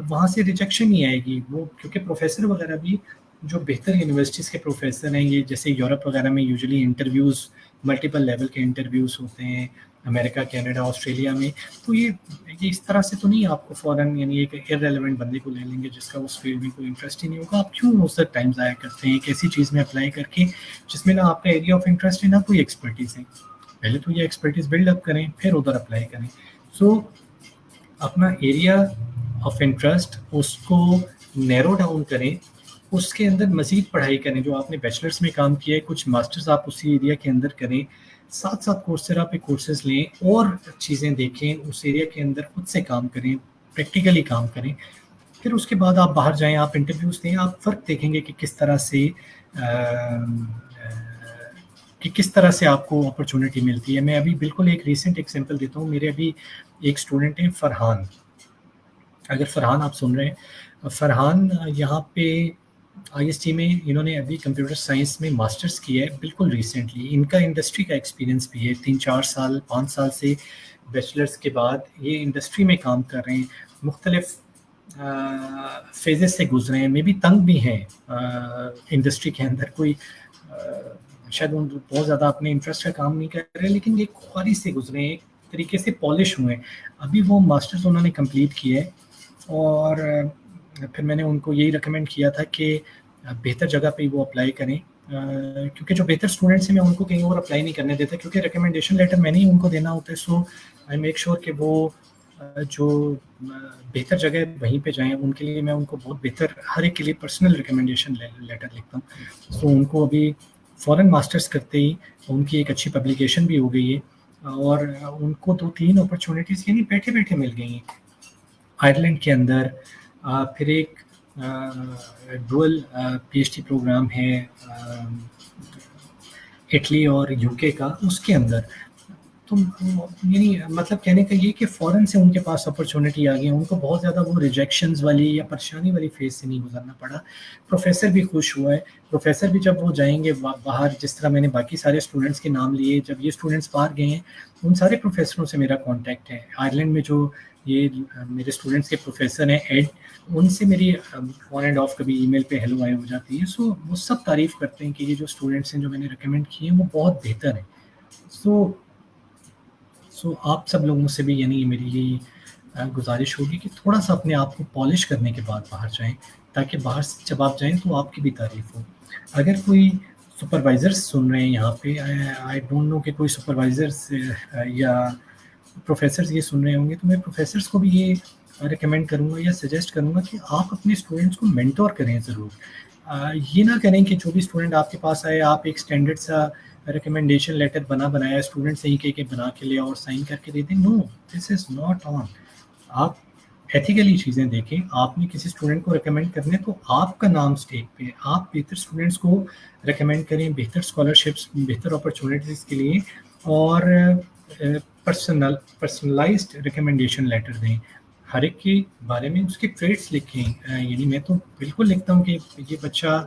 وہاں سے ریجیکشن ہی آئے گی. وہ کیونکہ پروفیسر وغیرہ بھی جو بہتر یونیورسٹیز کے پروفیسر ہیں, یہ جیسے یورپ وغیرہ میں یوزلی انٹرویوز ملٹیپل لیول کے انٹرویوز ہوتے ہیں, امریکہ, کینیڈا, آسٹریلیا میں, تو یہ اس طرح سے تو نہیں آپ کو فوراً یعنی ایک ارریلیونٹ بندے کو لے لیں گے جس کا اس فیلڈ میں کوئی انٹرسٹ ہی نہیں ہوگا. آپ کیوں اس تک ٹائم ضائع کرتے ہیں ایک ایسی چیز میں اپلائی کر کے جس میں نہ آپ کا ایریا آف انٹرسٹ ہے نہ کوئی ایکسپرٹیز ہے. پہلے تو یہ ایکسپرٹیز بلڈ اپ کریں پھر ادھر اپلائی کریں. سو اپنا ایریا آف انٹرسٹ اس کو نیرو ڈاؤن کریں, اس کے اندر مزید پڑھائی کریں. جو آپ نے بیچلرس میں کام کیا ہے, کچھ ماسٹرز آپ اسی ایریا کے اندر کریں, ساتھ ساتھ کورسرا پہ کورسز لیں اور چیزیں دیکھیں, اس ایریا کے اندر خود سے کام کریں, پریکٹیکلی کام کریں. پھر اس کے بعد آپ باہر جائیں, آپ انٹرویوز دیں, آپ فرق دیکھیں گے کہ کس طرح سے آپ کو اپرچونٹی ملتی ہے. میں ابھی بالکل ایک ریسنٹ ایگزامپل دیتا ہوں. میرے ابھی ایک اسٹوڈنٹ ہیں فرحان, اگر فرحان آپ سن رہے ہیں, فرحان یہاں پہ IST میں انہوں نے ابھی کمپیوٹر سائنس میں ماسٹرز کیا ہے بالکل ریسنٹلی. ان کا انڈسٹری کا ایکسپیرینس بھی ہے, 3-4 سال 5 سال سے بیچلرز کے بعد یہ انڈسٹری میں کام کر رہے ہیں, مختلف فیزز سے گزرے ہیں, میں بھی تنگ بھی ہیں انڈسٹری کے اندر. کوئی شاید بہت زیادہ اپنے انٹرسٹ کا کام نہیں کر رہے لیکن ایک خواری سے گزرے ہیں, طریقے سے پالش ہوئے. ابھی وہ ماسٹرز انہوں نے کمپلیٹ کیے اور پھر میں نے ان کو یہی ریکمینڈ کیا تھا کہ بہتر جگہ پہ وہ اپلائی کریں, کیونکہ جو بہتر اسٹوڈنٹس ہیں میں ان کو کہیں اور اپلائی نہیں کرنے دیتا, کیونکہ ریکمنڈیشن لیٹر میں نے ہی ان کو دینا ہوتا ہے. سو آئی میک شیور کہ وہ جو بہتر جگہ ہے وہیں پہ جائیں. ان کے لیے میں ان کو بہت بہتر, ہر ایک کے لیے پرسنل ریکمنڈیشن لیٹر لکھتا ہوں. سو ان کو ابھی فورن ماسٹرز کرتے ہی ان کی ایک اچھی پبلیکیشن بھی ہو گئی ہے, اور ان کو 2-3 اپرچونیٹیز یعنی بیٹھے بیٹھے مل گئی ہیں آئرلینڈ کے اندر. پھر ایک dual P H D program ہے اٹلی اور یو کے کا, اس کے اندر. تو یعنی مطلب کہنے کا یہ کہ فوراً سے ان کے پاس اپرچونٹی آ گئی, ان کو بہت زیادہ وہ ریجیکشنز والی یا پریشانی والی فیز سے نہیں گزرنا پڑا. پروفیسر بھی خوش ہوا ہے. پروفیسر بھی جب وہ جائیں گے باہر, جس طرح میں نے باقی سارے اسٹوڈنٹس کے نام لیے, جب یہ اسٹوڈنٹس باہر گئے ہیں ان سارے پروفیسروں سے میرا کانٹیکٹ ہے. آئرلینڈ میں جو یہ میرے اسٹوڈنٹس کے پروفیسر ہیں ایڈ, ان سے میری آن اینڈ آف کبھی ای میل پہ ہیلو آئے ہو جاتی ہے. سو وہ سب تعریف کرتے ہیں کہ یہ جو اسٹوڈنٹس ہیں جو میں نے ریکمینڈ کیے ہیں وہ بہت بہتر ہیں. سو آپ سب لوگوں سے بھی یعنی میری یہ گزارش ہوگی کہ تھوڑا سا اپنے آپ کو پالش کرنے کے بعد باہر جائیں, تاکہ باہر جب آپ جائیں تو آپ کی بھی تعریف ہو. اگر کوئی سپروائزرس سن رہے ہیں یہاں پہ, آئی ڈونٹ نو کہ کوئی سپروائزرس یا پروفیسرز یہ سن رہے ہوں گے, تو میں پروفیسرز کو بھی یہ ریکمینڈ کروں گا یا سجیسٹ کروں گا کہ آپ اپنے اسٹوڈنٹس کو مینٹور کریں ضرور. یہ نہ کریں کہ جو بھی اسٹوڈنٹ آپ کے پاس آئے آپ ایک اسٹینڈرڈ سا ریکمنڈیشن لیٹر بنایا اسٹوڈنٹ سے ہی کہ بنا کے لے اور سائن کر کے دے دیں. نو, دس از ناٹ آن. آپ ایتھیکلی چیزیں دیکھیں. آپ نے کسی اسٹوڈنٹ کو ریکمینڈ کرنے تو آپ کا نام اسٹیک پہ, آپ بہتر اسٹوڈنٹس کو ریکمینڈ کریں, بہتر اسکالرشپس, بہتر اپرچونیٹیز کے لیے, اور پرسنلائزڈ ریکمنڈیشن لیٹر دیں ہر ایک کے بارے میں. اس کے ٹریٹس لکھیں. یعنی میں تو بالکل لکھتا ہوں کہ یہ بچہ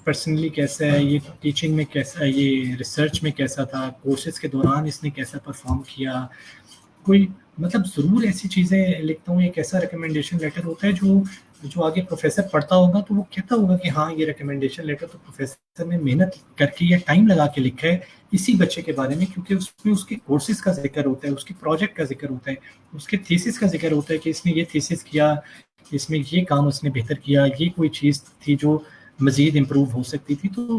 پرسنلی کیسا ہے, یہ ٹیچنگ میں کیسا ہے, یہ ریسرچ میں کیسا تھا, کورسز کے دوران اس نے کیسا پرفارم کیا. کوئی مطلب ضرور ایسی چیزیں لکھتا ہوں. ایک ایسا ریکمنڈیشن لیٹر ہوتا ہے جو آگے پروفیسر پڑھتا ہوگا تو وہ کہتا ہوگا کہ ہاں یہ ریکمنڈیشن لیٹر تو پروفیسر نے محنت کر کے یا ٹائم لگا کے لکھا ہے اسی بچے کے بارے میں, کیونکہ اس میں اس کے کورسز کا ذکر ہوتا ہے, اس کے پروجیکٹ کا ذکر ہوتا ہے, اس کے تھیسس کا ذکر ہوتا ہے کہ اس نے یہ تھیسس کیا, اس میں یہ کام اس نے بہتر کیا, یہ کوئی چیز تھی جو مزید امپروو ہو سکتی تھی. تو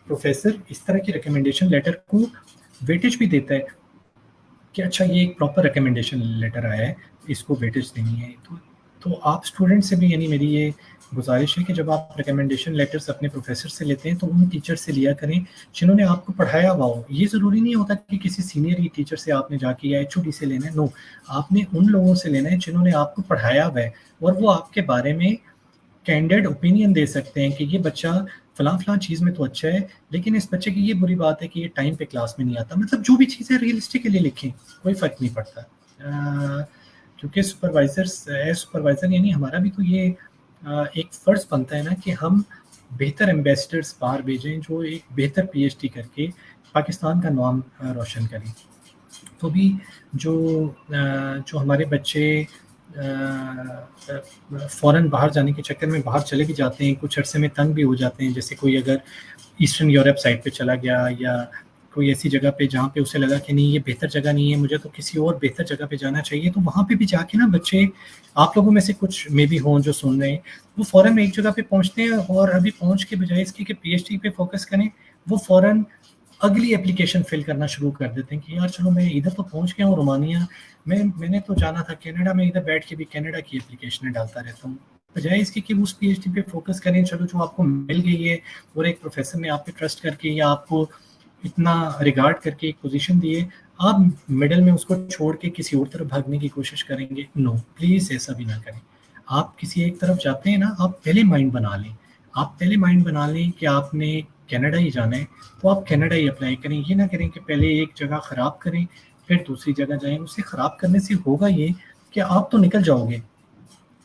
پروفیسر اس طرح کی ریکمنڈیشن لیٹر کو ویٹیج بھی دیتا ہے کہ اچھا یہ ایک پراپر ریکمنڈیشن لیٹر آیا ہے, اس کو ویٹیج دینی ہے. تو آپ اسٹوڈنٹ سے بھی یعنی میری یہ گزارش ہے کہ جب آپ ریکمنڈیشن لیٹرس اپنے پروفیسر سے لیتے ہیں تو ان ٹیچر سے لیا کریں جنہوں نے آپ کو پڑھایا ہوا ہو. یہ ضروری نہیں ہوتا کہ کسی سینئر ہی ٹیچر سے آپ نے جا کے یا ایچ او ڈی سے لینا ہے. نو, آپ نے ان لوگوں سے لینا ہے جنہوں نے آپ کو پڑھایا ہوا ہے, اور وہ آپ کے بارے میں کینڈیڈ اوپینین دے سکتے ہیں کہ یہ بچہ فلاں فلاں چیز میں تو اچھا ہے, لیکن اس بچے کی یہ بری بات ہے کہ یہ ٹائم پہ کلاس میں نہیں آتا. مطلب جو بھی چیزیں ریئلسٹکلی لکھیں, کوئی فرق نہیں پڑتا. کیونکہ سپروائزر یعنی ہمارا بھی تو یہ ایک فرض بنتا ہے نا کہ ہم بہتر ایمبیسڈرس باہر بھیجیں جو ایک بہتر پی ایچ ڈی کر کے پاکستان کا نام روشن کریں. تو بھی جو ہمارے بچے فوراً باہر جانے کے چکر میں باہر چلے بھی جاتے ہیں, کچھ عرصے میں تنگ بھی ہو جاتے ہیں, جیسے کوئی اگر ایسٹرن یورپ سائڈ پہ چلا گیا یا کوئی ایسی جگہ پہ جہاں پہ اسے لگا کہ نہیں یہ بہتر جگہ نہیں ہے, مجھے تو کسی اور بہتر جگہ پہ جانا چاہیے, تو وہاں پہ بھی جا کے نا بچے, آپ لوگوں میں سے کچھ میں بھی ہوں جو سن رہے ہیں, وہ فوراً ایک جگہ پہ پہنچتے ہیں اور ابھی پہنچ کے بجائے اس کی کہ پی ایچ ڈی پہ فوکس کریں, وہ فوراً اگلی اپلیکیشن فل کرنا شروع کر دیتے ہیں کہ یار چلو میں ادھر تو پہنچ گیا ہوں رومانیہ, میں نے تو جانا تھا کینیڈا, میں ادھر بیٹھ کے بھی کینیڈا کی اپلیکیشنیں ڈالتا رہتا ہوں, بجائے اس کی کہ اس پی ایچ ڈی پہ فوکس کریں. چلو جو آپ کو مل گئی ہے اور ایک پروفیسر نے آپ پہ ٹرسٹ کر کے یا آپ کو اتنا ریگارڈ کر کے ایک پوزیشن دی ہے, آپ مڈل میں اس کو چھوڑ کے کسی اور طرف بھاگنے کی کوشش کریں گے. نو, پلیز ایسا بھی نہ کریں. آپ کسی ایک طرف جاتے ہیں نا, آپ پہلے مائنڈ بنا لیں کہ آپ نے کینیڈا ہی جانا ہے تو آپ کینیڈا ہی اپلائی کریں. یہ نہ کریں کہ پہلے ایک جگہ خراب کریں پھر دوسری جگہ جائیں. اسے خراب کرنے سے ہوگا یہ کہ آپ تو نکل جاؤ گے,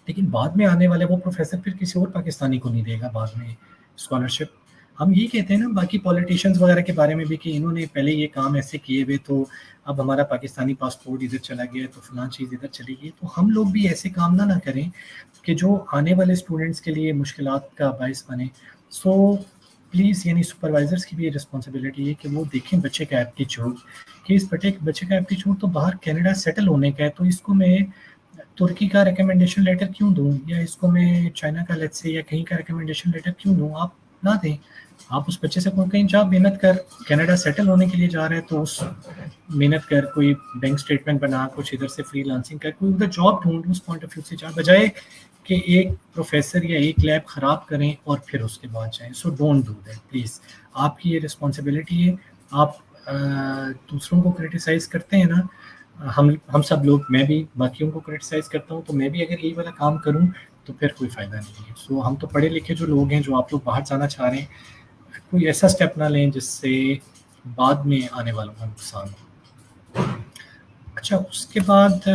لیکن بعد میں آنے والے وہ پروفیسر پھر کسی اور پاکستانی کو نہیں دے گا بعد میں اسکالرشپ. ہم یہ کہتے ہیں نا باقی پولیٹیشینز وغیرہ کے بارے میں بھی کہ انہوں نے پہلے یہ کام ایسے کیے ہوئے تو اب ہمارا پاکستانی پاسپورٹ ادھر چلا گیا تو فلاں چیز ادھر چلی گئی. تو ہم لوگ بھی ایسے کام نہ کریں کہ جو آنے والے اسٹوڈنٹس کے لیے مشکلات کا باعث بنے. سو پلیز یعنی سپروائزرس کی بھی رسپانسبلٹی ہے کہ وہ دیکھیں بچے کا ایپٹیچیوڈ، کہ اس بچے کا ایپٹیچیوڈ تو باہر کینیڈا سیٹل ہونے کا ہے، تو اس کو میں ترکی کا ریکمنڈیشن لیٹر کیوں دوں، یا اس کو میں چائنا کا لیٹس سے یا کہیں کا ریکمنڈیشن لیٹر کیوں دوں؟ آپ نہ دیں. آپ اس بچے سے کہیں جا محنت کر، کینیڈا سیٹل ہونے کے لیے جا رہا ہے تو اس محنت کر، کوئی بینک اسٹیٹمنٹ بنا، کچھ ادھر سے فری لانسنگ کر، کوئی ادھر جاب ڈھونڈ، اس پوائنٹ آف ویو سے جا، بجائے کہ ایک پروفیسر یا ایک لیب خراب کریں اور پھر اس کے بعد جائیں. So don't do that please. آپ کی یہ رسپانسبلٹی ہے. آپ دوسروں کو کرٹیسائز کرتے ہیں نا، ہم سب لوگ، میں بھی باقیوں کو کرٹیسائز کرتا ہوں، تو میں بھی اگر یہی والا کام کروں تو پھر کوئی فائدہ نہیں ہے. سو ہم تو پڑھے لکھے جو لوگ ہیں، جو آپ لوگ باہر جانا چاہ رہے ہیں، کوئی ایسا اسٹیپ نہ لیں جس سے بعد میں آنے والوں کا نقصان ہو. اچھا، اس کے بعد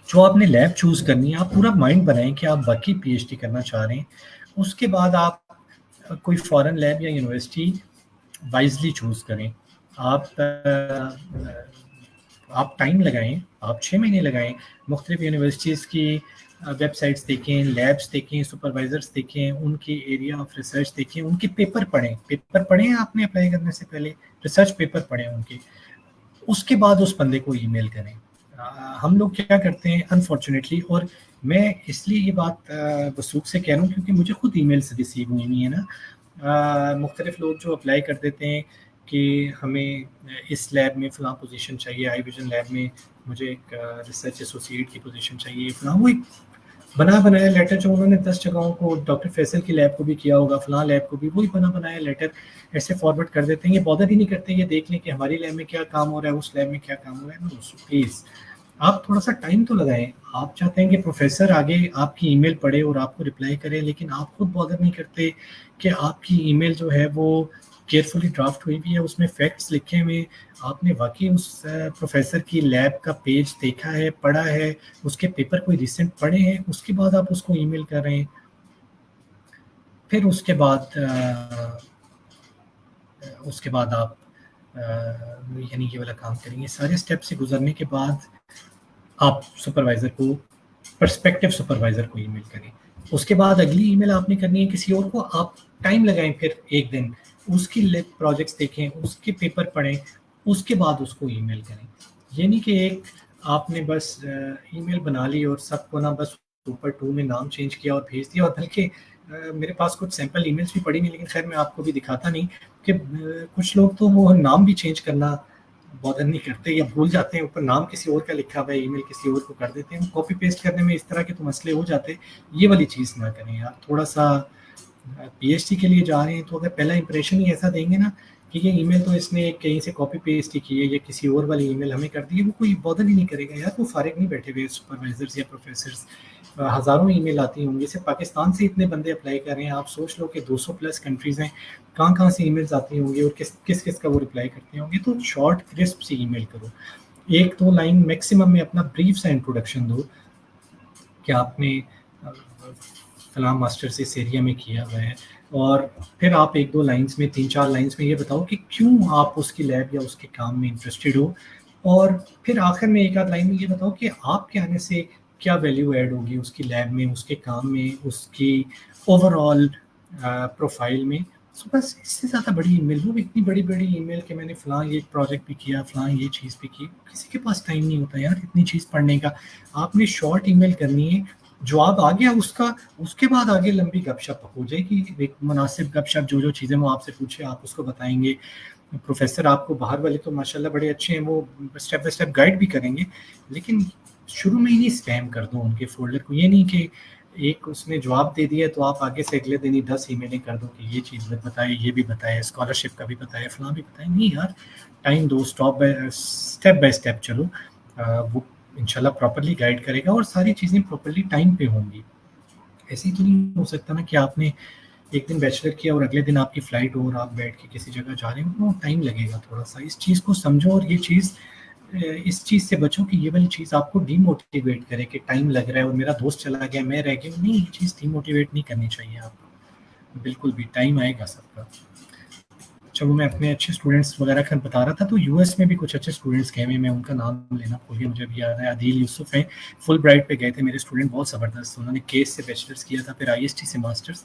جو آپ نے لیب چوز کرنی ہے، آپ پورا مائنڈ بنائیں کہ آپ باقی پی ایچ ڈی کرنا چاہ رہے ہیں. اس کے بعد آپ کوئی فارن لیب یا یونیورسٹی وائزلی چوز کریں. آپ ٹائم لگائیں، آپ 6 مہینے لگائیں، مختلف یونیورسٹیز کی ویب سائٹس دیکھیں، لیبس دیکھیں، سپروائزرس دیکھیں، ان کی ایریا آف ریسرچ دیکھیں، ان کے پیپر پڑھیں آپ نے اپلائی کرنے سے پہلے ریسرچ پیپر پڑھیں ان کے. اس کے بعد اس بندے کو ای میل کریں. ہم لوگ کیا کرتے ہیں انفارچونیٹلی، اور میں اس لیے یہ بات وثوق سے کہہ رہا ہوں کیونکہ مجھے خود ای میلس ریسیو ہوئی ہوئی ہیں نا، مختلف لوگ جو اپلائی کر دیتے ہیں کہ ہمیں اس لیب میں فلاں پوزیشن چاہیے، آئی ویژن لیب میں مجھے ایک ریسرچ ایسوسیٹ کی پوزیشن چاہیے فلاں. وہ بنایا لیٹر جو انہوں نے 10 جگہوں کو، ڈاکٹر فیصل کی لیب کو بھی کیا ہوگا، فلاں لیب کو بھی، وہی بنایا لیٹر ایسے فارورڈ کر دیتے ہیں. یہ بادر ہی نہیں کرتے یہ دیکھ لیں کہ ہماری لیب میں کیا کام ہو رہا ہے، اس لیب میں کیا کام ہو رہا ہے. پلیز آپ تھوڑا سا ٹائم تو لگائیں. آپ چاہتے ہیں کہ پروفیسر آگے آپ کی ای میل پڑھے اور آپ کو رپلائی کرے، لیکن آپ خود بادر نہیں کرتے کہ آپ کی ای میل جو ہے وہ کیئرفلی ڈرافٹ ہوئی بھی ہے، اس میں فیکٹس لکھے ہوئے، آپ نے واقعی اس پروفیسر کی لیب کا پیج دیکھا ہے، پڑھا ہے، اس کے پیپر کوئی ریسنٹ پڑھے ہیں، اس کے بعد آپ اس کو ای میل کر رہے ہیں. پھر اس کے بعد آپ یعنی یہ والا کام کریں گے. سارے اسٹیپ سے گزرنے کے بعد آپ سپروائزر کو، پرسپیکٹیو سپروائزر کو ای میل کریں. اس کے بعد اگلی ای میل آپ نے کرنی ہے کسی اور کو. آپ ٹائم لگائیں، پھر ایک دن اس کی لیب پروجیکٹس دیکھیں، اس کے پیپر پڑھیں، اس کے بعد اس کو ای میل کریں. یہ نہیں کہ ایک آپ نے بس ای میل بنا لی اور سب کو نا بس سپر 2 میں نام چینج کیا اور بھیج دیا. اور بلکہ میرے پاس کچھ سیمپل ای میلس بھی پڑھی نہیں، لیکن خیر میں آپ کو بھی دکھاتا نہیں کہ کچھ لوگ تو وہ نام بھی چینج کرنا بادر نہیں کرتے یا بھول جاتے ہیں، اوپر نام کسی اور کا لکھا ہوا ہے، ای میل کسی اور کو کر دیتے ہیں. کاپی پیسٹ کرنے میں اس طرح کے تو مسئلے ہو جاتے. یہ والی چیز نہ کریں یار. تھوڑا سا پی ایچ ڈی کے لیے جا رہے ہیں تو اگر پہلا امپریشن ہی ایسا دیں گے نا کہ یہ ای میل تو اس نے کہیں سے کاپی پیسٹ ہی کی ہے یا کسی اور والی ای میل ہمیں کر دی ہے، وہ کوئی بادر ہی نہیں کرے گا یار. وہ فارغ نہیں بیٹھے ہوئے سپروائزرز یا پروفیسرز. ہزاروں ای میل آتی ہوں گی، صرف پاکستان سے اتنے بندے اپلائی کر رہے ہیں. آپ سوچ لو کہ 200+ کنٹریز ہیں، کہاں سے ای میلز آتی ہوں گی اور کس کا وہ رپلائی کرتے ہوں گے. تو شارٹ کرسپ سے ای میل کرو، 1-2 لائن میکسیمم میں اپنا بریف سا انٹروڈکشن دو کہ آپ نے فلاں ماسٹرز اس ایریا میں کیا ہوا ہے، اور پھر آپ 1-2 لائنس میں، 3-4 لائنس میں یہ بتاؤ کہ کیوں آپ اس کی لیب یا اس کے کام میں انٹرسٹڈ ہو. اور پھر آخر میں 1-8 لائن میں یہ بتاؤ کہ آپ کے آنے سے کیا ویلیو ایڈ ہوگی اس کی لیب میں، اس کے کام میں، اس کی اوور آل پروفائل میں. سو بس اس سے زیادہ بڑی ای میل، وہ اتنی بڑی ای میل کہ میں نے فلاں یہ پروجیکٹ بھی کیا، فلاں یہ چیز بھی کی، کسی کے پاس ٹائم نہیں ہوتا یار اتنی چیز پڑھنے کا. آپ نے شارٹ ای میل کرنی ہے، جواب آ گیا اس کے بعد آگے لمبی گپ شپ ہو جائے گی، ایک مناسب گپ شپ، جو چیزیں وہ آپ سے پوچھے آپ اس کو بتائیں گے. پروفیسر آپ کو باہر والے تو ماشاءاللہ بڑے اچھے ہیں، وہ اسٹیپ بائی اسٹیپ گائیڈ بھی کریں گے، لیکن شروع میں ہی نہیں اسپیم کر دو ان کے فولڈر کو. یہ نہیں کہ ایک اس نے جواب دے دیا تو آپ آگے سے اگلے دن ہی 10 ای میلیں کر دو کہ یہ چیز بتائے، یہ بھی بتائے، اسکالرشپ کا بھی بتائے، فلاں بھی بتائے. نہیں یار، ٹائم دو، اسٹیپ بائی اسٹیپ چلو. وہ انشاءاللہ پراپرلی گائیڈ کرے گا اور ساری چیزیں پراپرلی ٹائم پہ ہوں گی. ایسے ہی تو نہیں ہو سکتا نا کہ آپ نے ایک دن بیچلر کیا اور اگلے دن آپ کی فلائٹ ہو اور آپ بیٹھ کے کسی جگہ جا رہے ہیں. وہ ٹائم لگے گا تھوڑا سا. اس چیز کو سمجھو اور اس چیز سے بچو کہ یہ والی چیز آپ کو ڈی موٹیویٹ کرے کہ ٹائم لگ رہا ہے اور میرا دوست چلا گیا، میں رہ گیا. نہیں، یہ چیز ڈی موٹیویٹ نہیں کرنی چاہیے آپ کو بالکل بھی. ٹائم آئے گا سب کا. چلو، میں اپنے اچھے اسٹوڈنٹس وغیرہ کا بتا رہا تھا، تو یو ایس میں بھی کچھ اچھے اسٹوڈنٹس گئے ہوئے، میں ان کا نام لینا بھول گیا، مجھے بھی یاد ہے. عادل یوسف ہیں، فل برائٹ پہ گئے تھے میرے اسٹوڈنٹ، بہت زبردست. انہوں نے کیس سے بیچلرس کیا تھا، پھر آئی ایس ٹی سے ماسٹرس.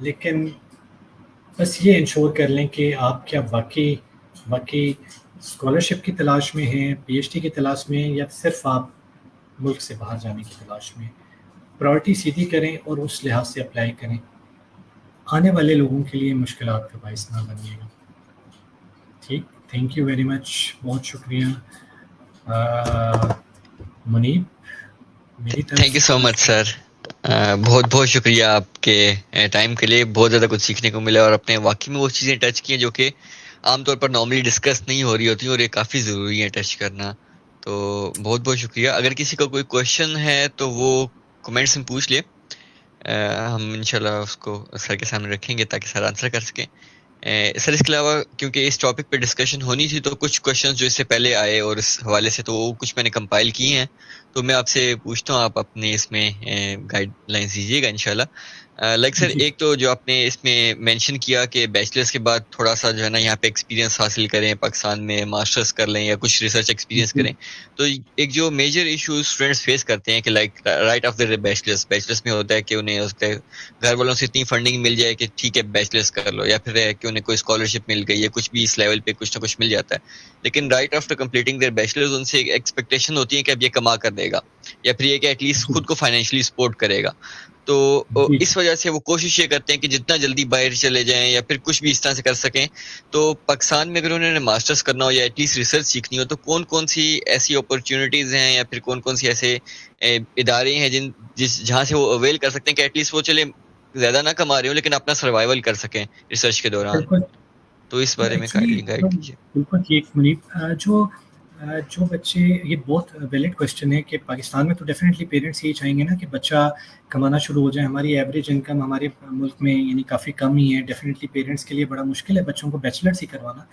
لیکن بس یہ انشور کر لیں کہ آپ کیا واقعی اسکالرشپ کی تلاش میں ہیں، پی ایچ ڈی کی تلاش میں ہیں، یا صرف آپ ملک سے باہر جانے کی تلاش میں. پرائرٹی سیدھی کریں اور اس لحاظ سے اپلائی کریں. آنے والے لوگوں کے لیے مشکلات کا باعث نہ بنیے گا. ٹھیک، تھینک یو ویری مچ، بہت شکریہ. منیب، میری طرف تھینک سے یو سو مچ سر. بہت بہت شکریہ آپ کے ٹائم کے لیے. بہت زیادہ کچھ سیکھنے کو ملا اور اپنے واقعی میں وہ چیزیں ٹچ کی ہیں جو کہ عام طور پر نارملی ڈسکس نہیں ہو رہی ہوتی اور یہ کافی ضروری ہے ٹچ کرنا. تو بہت بہت شکریہ. اگر کسی کا کوئی کویشچن ہے تو وہ کمنٹس میں پوچھ لے. ہم انشاءاللہ اس کو سر کے سامنے رکھیں گے تاکہ سر آنسر کر سکیں. سر اس کے علاوہ کیونکہ اس ٹاپک پہ ڈسکشن ہونی تھی تو کچھ کویشچن جو اس سے پہلے آئے اور اس حوالے سے تو وہ کچھ میں نے کمپائل کی ہیں، تو میں آپ سے پوچھتا ہوں، آپ اپنے اس میں گائیڈ لائنس دیجیے گا انشاءاللہ. لائک سر، جی ایک تو جو آپ نے اس میں مینشن کیا کہ بیچلرس کے بعد تھوڑا سا جو ہے نا یہاں پہ ایکسپیرینس حاصل کریں، پاکستان میں ماسٹرس کر لیں یا کچھ ریسرچ ایکسپیرینس جی کریں. تو ایک جو میجر ایشو اسٹوڈنٹس فیس کرتے ہیں کہ like right of the bachelors میں ہوتا ہے کہ انہیں اس کے گھر والوں سے اتنی فنڈنگ مل جائے کہ ٹھیک ہے بیچلرس کر لو، یا پھر ہے کہ انہیں کوئی اسکالرشپ مل گئی ہے، کچھ بھی اس لیول پہ کچھ نہ کچھ مل جاتا ہے. لیکن right after completing their bachelors ان سے ایک ایکسپیکٹیشن ہوتی ہے کہ اب یہ کما کر دے گا، یا پھر یہ کہ ایٹ لیسٹ جی خود کو فائنینشلی سپورٹ کرے گا. تو جی اس وجہ سے وہ کوشش یہ کرتے ہیں کہ جتنا جلدی باہر چلے جائیں یا پھر کچھ بھی اس طرح سے کر سکیں. تو پاکستان میں اگر انہوں نے ماسٹرز کرنا ہو یا ایٹ لیسٹ ریسرچ سیکھنی ہو تو کون کون سی ایسی اپرچونیٹیز ہیں یا پھر کون کون سی ایسے ادارے ہیں جہاں سے وہ اویل کر سکتے ہیں کہ ایٹ لیسٹ وہ چلے زیادہ نہ کما رہے ہوں لیکن اپنا سروائیول کر سکیں ریسرچ کے دوران. بالکل. تو اس بارے میں ایکچولی گائیڈ کیجیے. بالکل ٹھیک منیب. جو بچے، یہ بہت ویلڈ کوشچن ہے کہ پاکستان میں تو ڈیفینیٹلی پیرنٹس یہ چاہیں گے نا کہ بچہ کمانا شروع ہو جائے. ہماری ایوریج انکم ہمارے ملک میں یعنی کافی کم ہی ہے. ڈیفینیٹلی پیرنٹس کے لیے بڑا مشکل ہے بچوں کو بیچلرس ہی کروانا.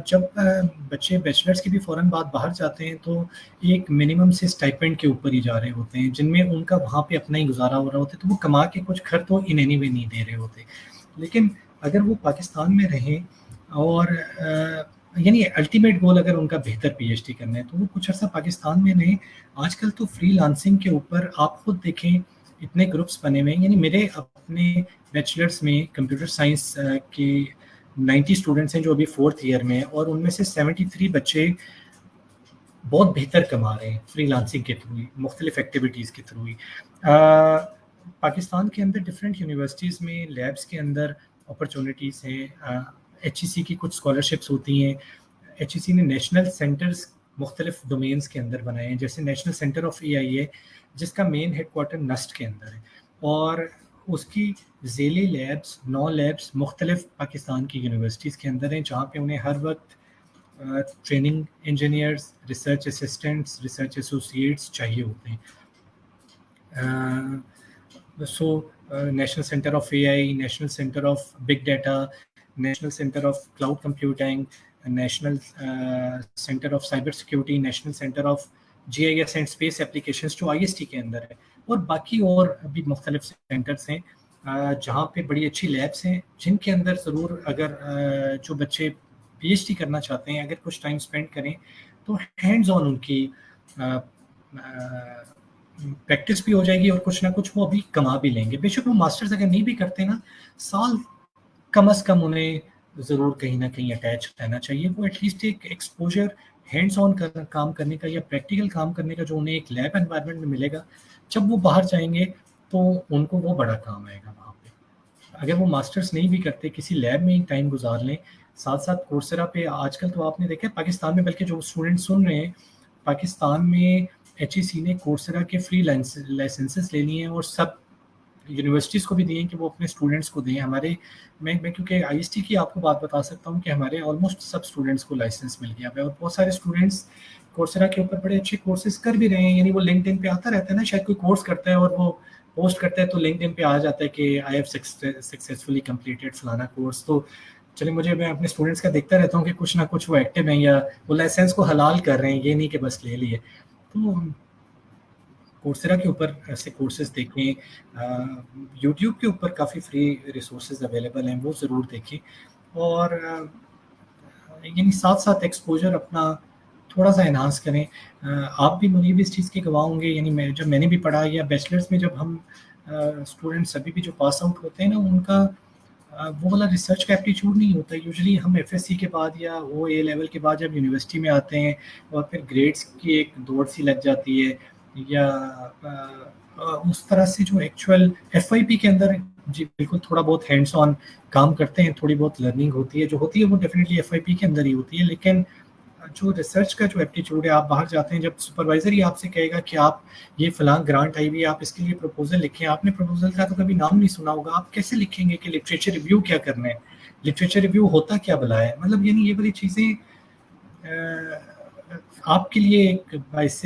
جب بچے بیچلرس کی بھی فوراً بعد باہر جاتے ہیں تو ایک منیمم سے اسٹائپینڈ کے اوپر ہی جا رہے ہوتے ہیں، جن میں ان کا وہاں پہ اپنا ہی گزارا ہو رہا ہوتا ہے، تو وہ کما کے کچھ گھر تو ان اینی وے نہیں دے رہے ہوتے. لیکن اگر وہ پاکستان میں رہیں اور یعنی الٹیمیٹ گول اگر ان کا بہتر پی ایچ ڈی کرنا ہے تو وہ کچھ عرصہ پاکستان میں رہیں. آج کل تو فری لانسنگ کے اوپر آپ خود دیکھیں اتنے گروپس بنے ہوئے ہیں. یعنی میرے اپنے بیچلرس میں کمپیوٹر سائنس کی 90 اسٹوڈنٹس ہیں جو ابھی 4th ایئر میں ہیں، اور ان میں سے 73 بچے بہت بہتر کما رہے ہیں فری لانسنگ کے تھرو ہی، مختلف ایکٹیویٹیز کے تھرو ہی. پاکستان کے اندر ڈفرینٹ یونیورسٹیز میں لیبس کے اندر اپرچونیٹیز ہیں. ایچ ای سی کی کچھ اسکالرشپس ہوتی ہیں. ایچ ای سی نے نیشنل سینٹرز مختلف ڈومینس کے اندر بنائے ہیں، جیسے نیشنل سینٹر آف اے آئی اے جس کا مین ہیڈ کوارٹر نسٹ کے اندر ہے، اور اس کی ذیلی لیبس 9 لیبس مختلف پاکستان کی یونیورسٹیز کے اندر ہیں، جہاں پہ انہیں ہر وقت training engineers, research assistants, research associates چاہیے ہوتے ہیں. So national centre of A I, national centre of big data, national centre of cloud computing, national centre of cyber security, national centre of G I S and space applications جو I S T کے اندر ہے، اور باقی اور بھی مختلف centres ہیں جہاں پہ بڑی اچھی لیبس ہیں، جن کے اندر ضرور اگر جو بچے پی ایچ ڈی کرنا چاہتے ہیں اگر کچھ ٹائم اسپینڈ کریں تو ہینڈز آن ان کی پریکٹس بھی ہو جائے گی، اور کچھ نہ کچھ وہ ابھی کما بھی لیں گے. بے شک وہ ماسٹرز اگر نہیں بھی کرتے نا، سال کم از کم انہیں ضرور کہیں نہ کہیں اٹیچ رہنا چاہیے. وہ ایٹ لیسٹ ایک ایکسپوجر ہینڈز آن کام کرنے کا یا پریکٹیکل کام کرنے کا جو انہیں ایک لیب انوائرمنٹ میں ملے گا، جب وہ باہر جائیں گے تو ان کو وہ بڑا کام آئے گا وہاں پہ. اگر وہ ماسٹرز نہیں بھی کرتے، کسی لیب میں ہی ٹائم گزار لیں. ساتھ ساتھ کورسرا پہ آج کل تو آپ نے دیکھا پاکستان میں، بلکہ جو اسٹوڈنٹ سن رہے ہیں، پاکستان میں ایچ ای سی نے کورسرا کے فری لائسنسز لے لیے ہیں اور سب یونیورسٹیز کو بھی دیے ہیں کہ وہ اپنے اسٹوڈنٹس کو دیں. ہمارے میں کیونکہ آئی ایس ٹی کی آپ کو بات بتا سکتا ہوں کہ ہمارے آلموسٹ سب اسٹوڈنٹس کو لائسنس مل گیا ہے، اور بہت سارے اسٹوڈنٹس کورسرا کے اوپر بڑے اچھے کورسز کر بھی رہے ہیں. یعنی وہ لنکڈ ان پہ آتا رہتا ہے نا، شاید کوئی کورس کرتا ہے اور وہ پوسٹ کرتا ہے تو لنکڈ ان پہ آ جاتا ہے کہ آئی ہیو سکسیزفلی کمپلیٹڈ فلانا میں اپنے اسٹوڈنٹس کا دیکھتا رہتا ہوں کہ کچھ نہ کچھ وہ ایکٹیو ہیں یا وہ لائسنس کو حلال کر رہے ہیں، یہ نہیں کہ بس لے لیے. تو کورسرا کے اوپر ایسے کورسز دیکھیں. یوٹیوب کے اوپر کافی فری ریسورسز اویلیبل ہیں، وہ ضرور دیکھیں. اور یعنی ساتھ ساتھ ایکسپوجر اپنا تھوڑا سا انہانس کریں. آپ بھی منیب اس چیز کے گواہ ہوں گے. یعنی جب میں نے بھی پڑھا یا بیچلرس میں جب ہم اسٹوڈنٹس ابھی بھی جو پاس آؤٹ ہوتے ہیں نا ان کا وہ والا ریسرچ کا ایپٹیچیوڈ نہیں ہوتا. یوزلی ہم ایف ایس سی کے بعد یا وہ اے لیول کے بعد جب یونیورسٹی میں آتے ہیں اور پھر گریڈس کی ایک دوڑ سی لگ جاتی ہے, یا اس طرح سے جو ایکچوئل ایف آئی پی کے اندر جی بالکل تھوڑا بہت ہینڈس آن کام کرتے ہیں, تھوڑی بہت لرننگ ہوتی ہے, جو ہوتی ہے وہ ڈیفینیٹلی ایف آئی پی کے اندر ہی ہوتی ہے. لیکن جو ریسرچ کا جو ایپٹیچیوڈ ہے, آپ باہر جاتے ہیں, جب سپروائزر ہی آپ سے کہے گا کہ آپ یہ فلاں گرانٹ آئی ہوئی ہے, آپ اس کے لیے پروپوزل لکھیں, آپ نے پروپوزل کا تو کبھی نام نہیں سنا ہوگا, آپ کیسے لکھیں گے کہ لٹریچر ریویو کیا کرنا ہے, لٹریچر ریویو ہوتا کیا بلا ہے. مطلب یعنی یہ والی چیزیں آپ کے لیے ایک باعث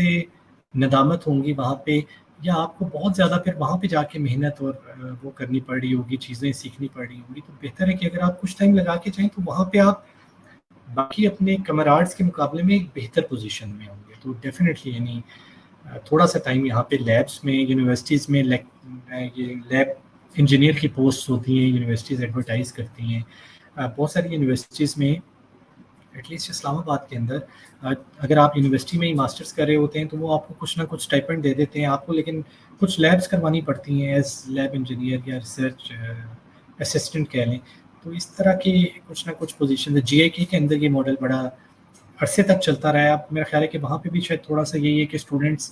ندامت ہوں گی وہاں پہ, یا آپ کو بہت زیادہ پھر وہاں پہ جا کے محنت اور وہ کرنی پڑ رہی ہوگی, چیزیں سیکھنی پڑ رہی ہوگی. تو بہتر ہے کہ اگر آپ کچھ ٹائم لگا کے جائیں تو وہاں پہ آپ باقی اپنے کمراڈس کے مقابلے میں ایک بہتر پوزیشن میں ہوں گے. تو ڈیفینیٹلی یعنی تھوڑا سا ٹائم یہاں پہ لیبس میں, یونیورسٹیز میں یہ لیب انجینئر کی پوسٹ ہوتی ہیں, یونیورسٹیز ایڈورٹائز کرتی ہیں. بہت ساری یونیورسٹیز میں ایٹ لیسٹ اسلام آباد کے اندر اگر آپ یونیورسٹی میں ہی ماسٹرز کر رہے ہوتے ہیں تو وہ آپ کو کچھ نہ کچھ اسٹائپنڈ دے دیتے ہیں آپ کو, لیکن کچھ لیبس کروانی پڑتی ہیں ایز لیب انجینئر یا ریسرچ اسسٹنٹ کہہ لیں. تو اس طرح کی کچھ نہ کچھ پوزیشن ہے. جی آئی کے اندر یہ ماڈل بڑا عرصے تک چلتا رہا ہے. اب میرا خیال ہے کہ وہاں پہ بھی شاید تھوڑا سا یہی ہے کہ اسٹوڈنٹس,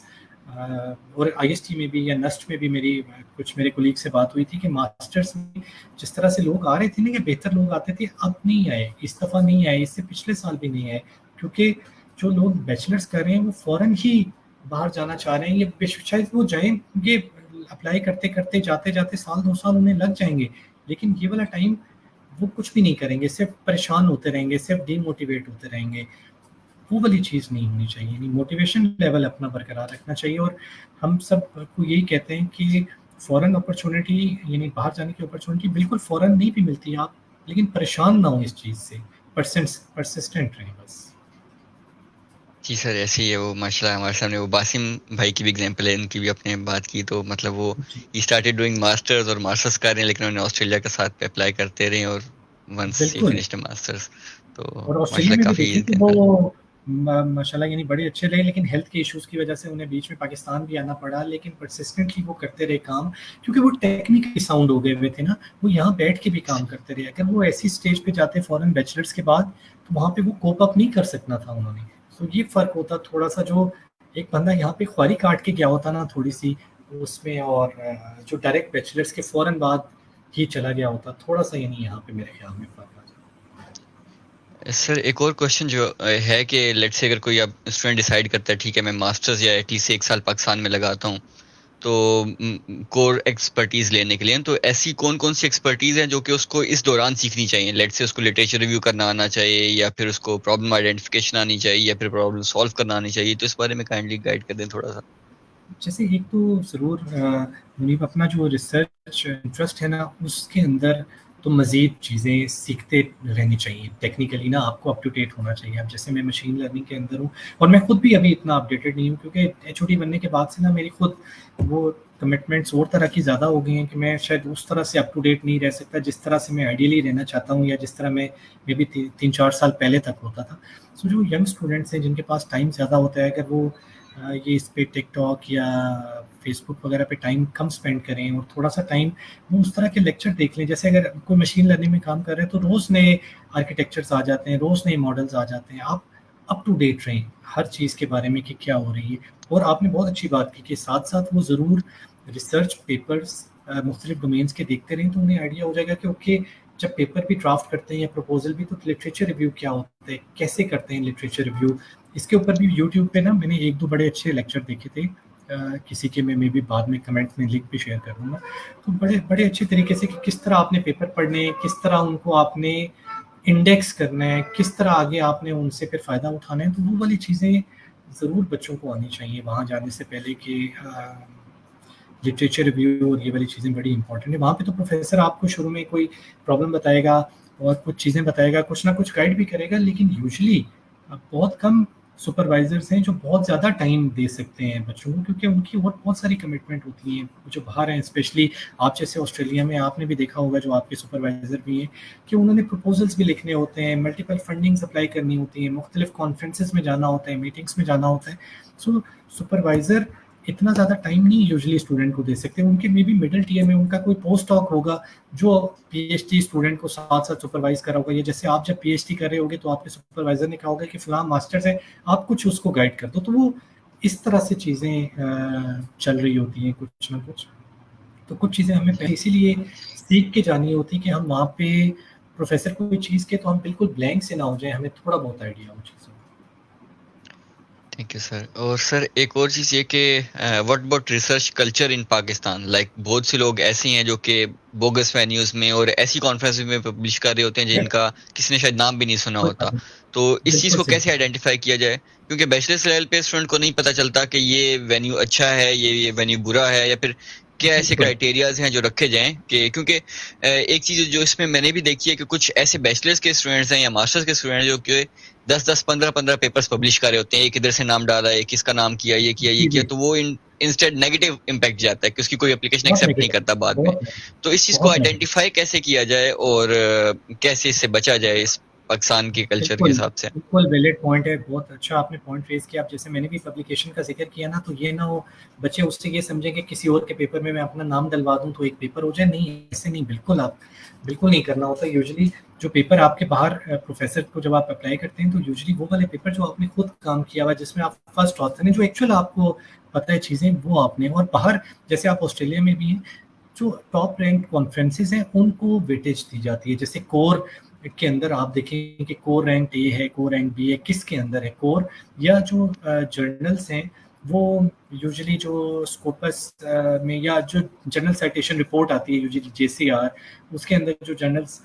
اور آئی ایس ٹی میں بھی یا نسٹ میں بھی میری کچھ میرے کولیگ سے بات ہوئی تھی کہ ماسٹرس میں جس طرح سے لوگ آ رہے تھے نا, کہ بہتر لوگ آتے تھے, اب نہیں آئے, اس دفعہ نہیں آئے, اس سے پچھلے سال بھی نہیں آئے, کیونکہ جو لوگ بیچلرس کر رہے ہیں وہ فوراً ہی باہر جانا چاہ رہے ہیں. یہ شاید وہ جائیں گے اپلائی کرتے کرتے جاتے جاتے سال 2 سال انہیں لگ جائیں گے, لیکن یہ والا ٹائم وہ کچھ بھی نہیں کریں گے, صرف پریشان ہوتے رہیں گے, صرف ڈی موٹیویٹ ہوتے رہیں گے. وہ والی چیز نہیں ہونی چاہیے. یعنی موٹیویشن لیول اپنا برقرار رکھنا چاہیے. اور ہم سب کو یہی کہتے ہیں کہ فوراً اپرچونٹی, یعنی باہر جانے کی اپرچونٹی بالکل فوراً نہیں بھی ملتی آپ, لیکن پریشان نہ ہوں اس چیز سے, پرسسٹنٹ رہیں بس. جی سر ایسے ہی ہے وہ, ماشاء اللہ ہمارے سامنے وہ باسم بھائی کی بھی ایگزامپل ہے, ان کی بھی اپنے بات کی تو مطلب وہ ہی اسٹارٹیڈ ڈوئنگ ماسٹرز اور ماسٹرز کر رہے ہیں, لیکن انہوں نے آسٹریلیا کے ساتھ پہ اپلائی کرتے رہے اور ونس ہی بالکل. فنشڈ ماسٹرز تو اور ماشاء آسٹریلیا اللہ میں بھی کافی دیکھیں کہ انکریج. وہ ماشاء اللہ یعنی بڑے اچھے رہے, لیکن ہیلتھ کے ایشوز کی وجہ سے انہیں بیچ میں پاکستان بھی آنا پڑا, لیکن پرسسٹنٹلی وہ کرتے رہے کام, کیونکہ وہ ٹیکنیکلی ساؤنڈ ہو گئے ہوئے تھے نا, وہ یہاں بیٹھ کے بھی کام کرتے رہے. اگر وہ ایسی اسٹیج پہ جاتے فوراً بیچلرس کے بعد تو وہاں پہ وہ کوپ اپ نہیں کر سکنا تھا انہوں نے. تو یہ فرق ہوتا تھوڑا سا, جو ایک بندہ یہاں پہ خواری کاٹ کے گیا ہوتا نا تھوڑی سی اس میں, اور جو ڈائریکٹ بیچلرس کے فوراً بعد ہی چلا گیا ہوتا, تھوڑا سا یعنی یہاں پہ میرے خیال میں فرق آ جاتا. سر ایک اور کوشچن جو ہے کہ لیٹ سے اگر کوئی اب اسٹوڈنٹ ڈیسائیڈ کرتا ہے ٹھیک ہے میں ماسٹرز یا ایٹ لیسٹ 1 سال پاکستان میں لگاتا ہوں تو کور ایکسپرٹیز لینے کے لیے, تو ایسی کون کون سی ایکسپرٹیز ہیں جو کہ اس کو اس دوران سیکھنی چاہیے؟ لیٹ سے اس کو لٹریچر ریویو کرنا آنا چاہیے, یا پھر اس کو پرابلم آئیڈینٹیفیکیشن آنی چاہیے, یا پھر پرابلم سالو کرنا آنی چاہیے. تو اس بارے میں کائنڈلی گائڈ کر دیں تھوڑا سا. جیسے ایک تو ضرور منیب اپنا جو ریسرچ انٹرسٹ ہے نا اس کے اندر تو مزید چیزیں سیکھتے رہنی چاہیے. ٹیکنیکلی نا آپ کو اپ ٹو ڈیٹ ہونا چاہیے. اب جیسے میں مشین لرننگ کے اندر ہوں, اور میں خود بھی ابھی اتنا اپڈیٹڈ نہیں ہوں, کیونکہ ایچ او ڈی بننے کے بعد سے نا میری خود وہ کمٹمنٹس اور طرح کی زیادہ ہو گئی ہیں کہ میں شاید اس طرح سے اپ ٹو ڈیٹ نہیں رہ سکتا جس طرح سے میں آئیڈیلی رہنا چاہتا ہوں, یا جس طرح میں بھی 3-4 سال پہلے تک ہوتا تھا. سو جو ینگ اسٹوڈنٹس ہیں جن کے پاس ٹائم زیادہ ہوتا ہے, اگر وہ یہ اس پہ ٹک ٹاک یا فیس بک وغیرہ پہ ٹائم کم اسپینڈ کریں اور تھوڑا سا ٹائم وہ اس طرح کے لیکچر دیکھ لیں. جیسے اگر کوئی مشین لرننگ میں کام کر رہے ہیں تو روز نئے آرکیٹیکچرس آ جاتے ہیں, روز نئے ماڈلس آ جاتے ہیں. آپ اپ ٹو ڈیٹ رہیں ہر چیز کے بارے میں کہ کیا ہو رہی ہے. اور آپ نے بہت اچھی بات کی کہ ساتھ ساتھ وہ ضرور ریسرچ پیپرس مختلف ڈومینس کے دیکھتے رہیں, تو انہیں آئیڈیا ہو جائے گا کہ اوکے جب پیپر بھی ڈرافٹ کرتے ہیں یا پروپوزل بھی, تو لٹریچر ریویو کیا ہوتا ہے, کیسے کرتے ہیں لٹریچر ریویو. اس کے اوپر بھی یوٹیوب پہ نا میں نے 1-2 بڑے اچھے لیکچر دیکھے تھے, کسی کے میں بھی بعد میں کمنٹ میں لنک بھی شیئر کر دوں گا. تو بڑے اچھے طریقے سے کہ کس طرح آپ نے پیپر پڑھنے ہیں, کس طرح ان کو آپ نے انڈیکس کرنا ہے, کس طرح آگے آپ نے ان سے پھر فائدہ اٹھانا ہے. تو وہ والی چیزیں ضرور بچوں کو آنی چاہیے وہاں جانے سے پہلے, کہ لٹریچر ریویو اور یہ والی چیزیں بڑی امپورٹنٹ ہیں. وہاں پہ تو پروفیسر آپ کو شروع میں کوئی پرابلم بتائے گا اور کچھ چیزیں بتائے گا, کچھ نہ کچھ گائڈ بھی کرے گا, لیکن یوزلی بہت کم سپروائزرس ہیں جو بہت زیادہ ٹائم دے سکتے ہیں بچوں کو, کیونکہ ان کی اور بہت ساری کمٹمنٹ ہوتی ہیں جو باہر ہیں. اسپیشلی آپ جیسے آسٹریلیا میں آپ نے بھی دیکھا ہوگا جو آپ کے سپروائزر بھی ہیں, کہ انہوں نے پروپوزلس بھی لکھنے ہوتے ہیں, ملٹیپل فنڈنگس اپلائی کرنی ہوتی ہیں, مختلف کانفرنسز میں جانا ہوتا ہے, میٹنگس میں جانا ہوتا ہے. سو سپروائزر اتنا زیادہ ٹائم نہیں یوزلی اسٹوڈنٹ کو دے سکتے. ان کے مے بی مڈل ٹیئر میں ان کا کوئی پوسٹ ڈاک ہوگا جو پی ایچ ڈی اسٹوڈنٹ کو ساتھ ساتھ سپروائز کرا ہوگا, یا جیسے آپ جب پی ایچ ڈی کر رہے ہوگے تو آپ کے سپروائزر نے کہا ہوگا کہ فلاں ماسٹرز ہے, آپ کچھ اس کو گائڈ کر دو. تو وہ اس طرح سے چیزیں چل رہی ہوتی ہیں کچھ نہ کچھ. تو کچھ چیزیں ہمیں اسی لیے سیکھ کے جانی ہوتی کہ ہم وہاں پہ پروفیسر کوئی چیز کے تو ہم بالکل بلینک سے نہ ہو جائیں, ہمیں تھوڑا بہت آئیڈیا ہو چیزوں. Thank you sir. اور سر ایک اور چیز یہ کہ what about research culture in Pakistan, like بہت سے لوگ ایسے ہیں جو کہ بوگس وینیوز میں اور ایسی کانفرنس میں پبلش کر رہے ہوتے ہیں جن کا کسی نے شاید نام بھی نہیں سنا ہوتا. تو اس چیز بالکل کو صحیح. کیسے آئیڈینٹیفائی کیا جائے, کیونکہ بیچلرس لیول پہ اسٹوڈنٹ کو نہیں پتہ چلتا کہ یہ وینیو اچھا ہے, یہ وینیو برا ہے, یا پھر کیا ایسے بالکل. کرائٹیریاز ہیں جو رکھے جائیں کہ کیونکہ ایک چیز جو اس میں میں نے بھی دیکھی ہے کہ کچھ ایسے بیچلرس کے اسٹوڈنٹس ہیں یا ماسٹرز کے اسٹوڈنٹس جو کہ 10-15 پیپرز پبلش کر رہے ہوتے ہیں, ایک ادھر سے نام ڈالا, ایک کس کا نام کیا, یہ کیا, یہ جی کیا, جی تو وہ انسٹیڈ نیگیٹو امپیکٹ جاتا ہے کہ اس کی کوئی اپلیکیشن بہت ایکسیپٹ نہیں نیگیٹو. کرتا بعد میں. تو اس چیز کو بہت نیگیٹو. آئیڈینٹیفائی کیسے کیا جائے اور کیسے اس سے بچا جائے اس پاکستان کے کلچر کے بالکل حساب سے؟ بالکل ویلڈ پوائنٹ ہے, بہت اچھا آپ نے پوائنٹ ریز کیا. اب جیسے میں نے بھی پبلیکیشن کا ذکر کیا نا, تو یہ نہ ہو بچے اس سے یہ سمجھیں کہ کسی اور کے پیپر میں اپنا نام ڈلوا دوں تو ایک پیپر ہو جائے. نہیں, ایسے نہیں, بالکل آپ بالکل نہیں کرنا ہوتا. یوزلی جو پیپر آپ کے باہر پروفیسر کو جب آپ اپلائی کرتے ہیں تو یوزلی وہ والے پیپر جو آپ نے خود کام کیا ہوا, جس میں آپ فرسٹ آتھر ہیں, جو ایکچوئل آپ کو پتہ ہے چیزیں, وہ آپ نے. اور باہر جیسے آپ آسٹریلیا میں بھی ہیں, جو ٹاپ رینک کانفرنسز ہیں ان کو ویٹیج دی جاتی ہے. جیسے کور کے اندر آپ دیکھیں کہ کور رینک اے ہے, کور رینک بی ہے, کس کے اندر ہے کور. یا جو جرنلس ہیں وہ یوزلی جو اسکوپس میں یا جو جنرل سائٹیشن رپورٹ آتی ہے یوزلی جے سی آر, اس کے اندر جو جرنلس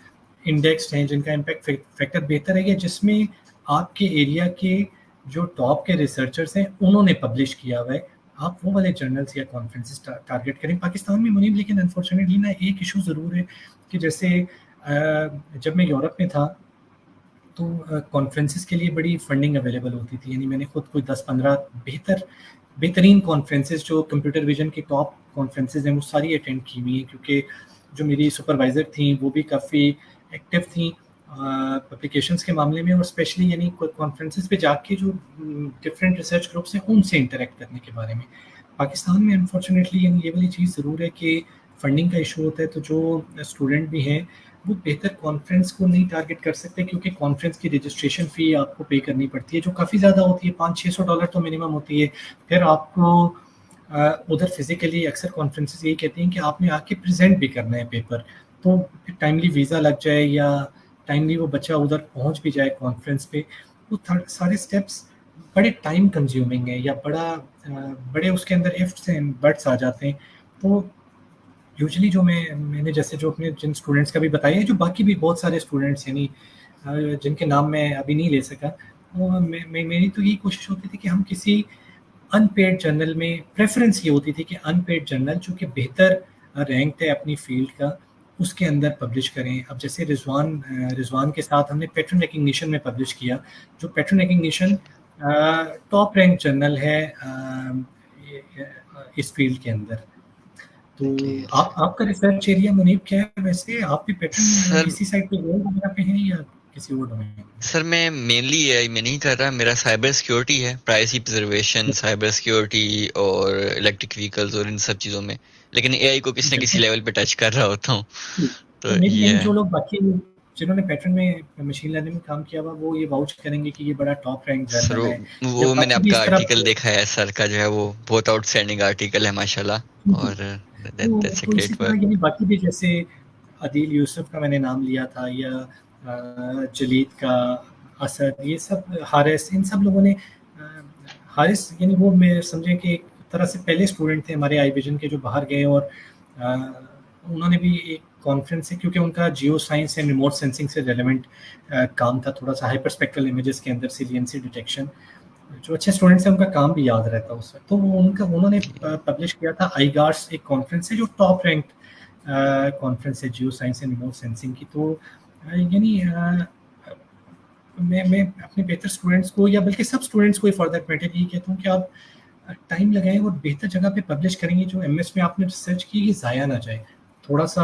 انڈیکسڈ ہیں جن کا امپیکٹ فیکٹر بہتر ہے, یا جس میں آپ کے ایریا کے جو ٹاپ کے ریسرچرس ہیں انہوں نے پبلش کیا ہوا ہے, آپ وہ والے جرنلس یا کانفرنسز ٹارگیٹ کریں. پاکستان میں منیب لیکن انفارچونیٹلی نا ایک ایشو ضرور ہے کہ جیسے جب میں یورپ میں تھا تو کانفرنسز کے لیے بڑی فنڈنگ اویلیبل ہوتی تھی. یعنی میں نے خود کوئی 10-15 بہترین کانفرنسز جو کمپیوٹر ویژن کی ٹاپ کانفرنسز ہیں وہ ساری اٹینڈ کی ہوئی ہیں, کیونکہ جو میری سپروائزر تھیں وہ بھی کافی ایکٹیو تھیں پبلیکیشنس کے معاملے میں, اور اسپیشلی یعنی کانفرنسز پہ جا کے جو ڈفرینٹ ریسرچ گروپس ہیں ان سے انٹریکٹ کرنے کے بارے میں. پاکستان میں انفارچونیٹلی یعنی یہ والی چیز ضرور ہے کہ فنڈنگ کا ایشو ہوتا ہے, تو جو اسٹوڈنٹ بھی ہیں وہ بہتر کانفرنس کو نہیں ٹارگیٹ کر سکتے, کیونکہ کانفرنس کی رجسٹریشن فی آپ کو پے کرنی پڑتی ہے جو کافی زیادہ ہوتی ہے, $500-600 تو منیمم ہوتی ہے. پھر آپ کو ادھر فزیکلی اکثر کانفرنسز یہی کہتے ہیں کہ آپ نے آ کے پریزنٹ بھی کرنا ہے پیپر, تو ٹائملی ویزا لگ جائے یا ٹائملی وہ بچہ ادھر پہنچ بھی جائے کانفرنس پہ, وہ سارے اسٹیپس بڑے ٹائم کنزیومنگ ہیں یا بڑے اس کے اندر ifs اینڈ بٹس آ جاتے ہیں. تو یوزلی جو میں نے جیسے جو اپنے جن اسٹوڈنٹس کا بھی بتایا ہے, جو باقی بھی بہت سارے اسٹوڈنٹس یعنی جن کے نام میں ابھی نہیں لے سکا, میری تو یہی کوشش ہوتی تھی کہ ہم کسی ان پیڈ جرنل میں, پریفرنس یہ ہوتی تھی کہ ان پیڈ جرنل جو کہ بہتر رینک ہے اپنی فیلڈ کا اس کے اندر پبلش کریں. اب جیسے رضوان کے ساتھ ہم نے پیٹرن ریکگنیشن میں پبلش کیا, جو pattern recognition top rank journal ہے اس فیلڈ کے اندر. تو آپ کا ریسرچ ایریا منیب کیا ہے ویسے, آپ بھی پیٹرن اسی سائڈ پہ وغیرہ پہ ہیں یا کسی اور ڈومین میں؟ سر میں مینلی اے آئی میں نہیں کر رہا, میرا سائبر سیکیورٹی ہے, پرائیویسی پرزرویشن, سائبر سیکیورٹی اور الیکٹرک وہیکلز اور ان سب چیزوں میں, لیکن اے آئی کو کسی نہ کسی لیول پہ ٹچ کر رہا ہوتا ہوں. تو یہ جو لوگ باقی جنہوں نے پیٹرن میں مشین لرننگ میں کام کیا ہوا وہ یہ واؤچ کریں گے کہ یہ بڑا ٹاپ رینک سر جرنل ہے. وہ میں نے آپ کا آرٹیکل دیکھا ہے سر کا, جو ہے وہ بہت آؤٹ اسٹینڈنگ آرٹیکل ہے ماشاءاللہ, اور دیٹس اے تو اسی گریٹ طرح ورک. یعنی باقی بھی جیسے عدیل یوسف کا میں نے نام لیا تھا, یا جلید کا, اسد, یہ سب حارث, ان سب لوگوں نے حارث یعنی وہ میں سمجھیں کہ ایک طرح سے پہلے اسٹوڈنٹ تھے ہمارے آئی ویژن کے جو باہر گئے, اور انہوں نے بھی ایک کانفرنس سے, کیونکہ ان کا geo science and remote sensing سے ریلیونٹ کام تھا, تھوڑا سا ہائپر اسپیکٹرل امیجز کے اندر سیلینسی ڈیٹیکشن, جو اچھے اسٹوڈنٹس ہیں ان کا کام بھی یاد رہتا اس وقت. تو انہوں نے پبلش کیا تھا آئی گارس, ایک کانفرنس ہے جو ٹاپ رینکڈ کانفرنس ہے geo science and remote sensing کی. تو یعنی میں اپنے بہتر اسٹوڈنٹس کو, یا بلکہ سب اسٹوڈنٹس کو فار دیٹ میٹر یہی کہتا ہوں کہ آپ ٹائم لگائیں اور بہتر جگہ پہ پبلش کریں گے. جو ایم ایس میں آپ نے ریسرچ کی یہ ضائع نہ جائے. تھوڑا سا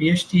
PhD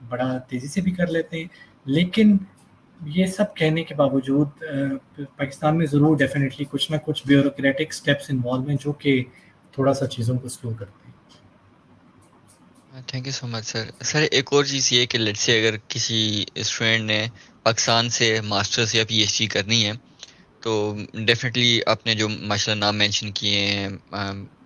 بڑا تیزی سے بھی کر لیتے ہیں. لیکن یہ سب کہنے کے باوجود پاکستان میں ضرور ڈیفینیٹلی کچھ نہ کچھ بیوروکریٹک سٹیپس انوالو ہیں جو کہ تھوڑا سا چیزوں کو سلو کرتے ہیں. Thank you so much sir. Sir ایک اور چیز یہ کہ لیٹ سے اگر کسی اسٹوڈنٹ نے پاکستان سے ماسٹرس یا پی ایچ ڈی کرنی ہے تو ڈیفینیٹلی آپ نے جو ماشاء اللہ نام مینشن کیے ہیں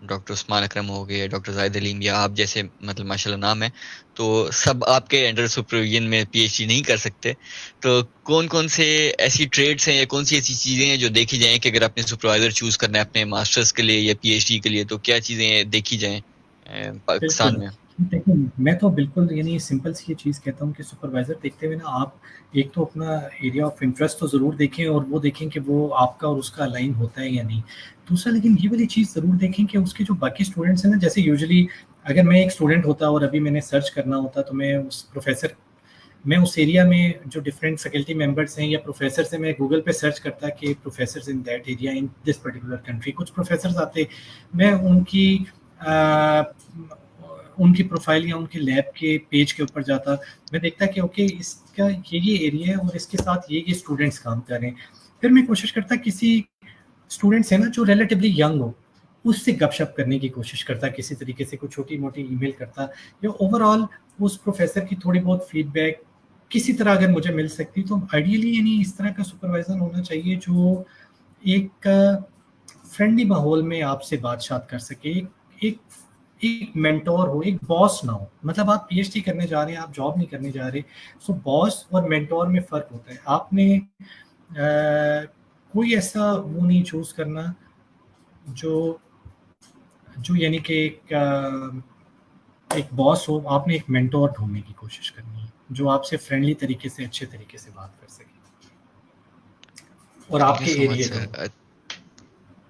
ڈاکٹر عثمان اکرم ہو گئے, ڈاکٹر زاہد علیم یا آپ جیسے مطلب ماشاء اللہ نام ہے, تو سب آپ کے انڈر سپرویژن میں پی ایچ ڈی نہیں کر سکتے. تو کون کون سے ایسی ٹریڈس ہیں یا کون سی ایسی چیزیں ہیں جو دیکھی جائیں کہ اگر آپ نے سپروائزر چوز کرنا ہے اپنے ماسٹرس کے لیے یا پی ایچ ڈی کے لیے تو کیا چیزیں دیکھی جائیں بالکل. پاکستان میں؟ دیکھیں میں تو بالکل یعنی سمپل سی یہ چیز کہتا ہوں کہ سپروائزر دیکھتے ہوئے نا آپ ایک تو اپنا ایریا آف انٹرسٹ تو ضرور دیکھیں اور وہ دیکھیں کہ وہ آپ کا اور اس کا الائن ہوتا ہے یا نہیں. دوسرا لیکن یہ والی چیز ضرور دیکھیں کہ اس کے جو باقی اسٹوڈنٹس ہیں نا, جیسے یوزلی اگر میں ایک اسٹوڈنٹ ہوتا اور ابھی میں نے سرچ کرنا ہوتا تو میں اس ایریا میں جو ڈفرینٹ فیکلٹی ممبرس ہیں یا پروفیسر سے میں گوگل پہ سرچ کرتا کہ professors in that area in this particular country. کچھ پروفیسرز آتے, میں ان کی پروفائل یا ان کے لیب کے پیج کے اوپر جاتا, میں دیکھتا کہ اوکے اس کا یہ ایریا ہے اور اس کے ساتھ یہ اسٹوڈنٹس کام کر رہے ہیں. پھر میں کوشش کرتا کسی اسٹوڈنٹس ہے نا جو ریلیٹیولی ینگ ہو اس سے گپ شپ کرنے کی کوشش کرتا, کسی طریقے سے کوئی چھوٹی موٹی ای میل کرتا, یا اوور آل اس پروفیسر کی تھوڑی بہت فیڈ بیک کسی طرح اگر مجھے مل سکتی تو آئیڈیلی یعنی اس طرح کا سپروائزر ہونا چاہیے جو ایک فرینڈلی ماحول میں آپ سے بات چیت کر سکے, ایک مینٹور ہو, ایک باس نہ ہو. مطلب آپ پی ایچ ڈی کرنے جا رہے ہیں, آپ جاب نہیں کرنے جا رہے. سو باس اور مینٹور میں فرق ہوتا ہے. آپ نے کوئی ایسا وہ نہیں چوز کرنا جو یعنی کہ ایک باس ہو. آپ نے ایک مینٹور ڈھونڈنے کی کوشش کرنی ہے جو آپ سے فرینڈلی طریقے سے اچھے طریقے سے بات کر سکے اور آپ کے ایریا کا.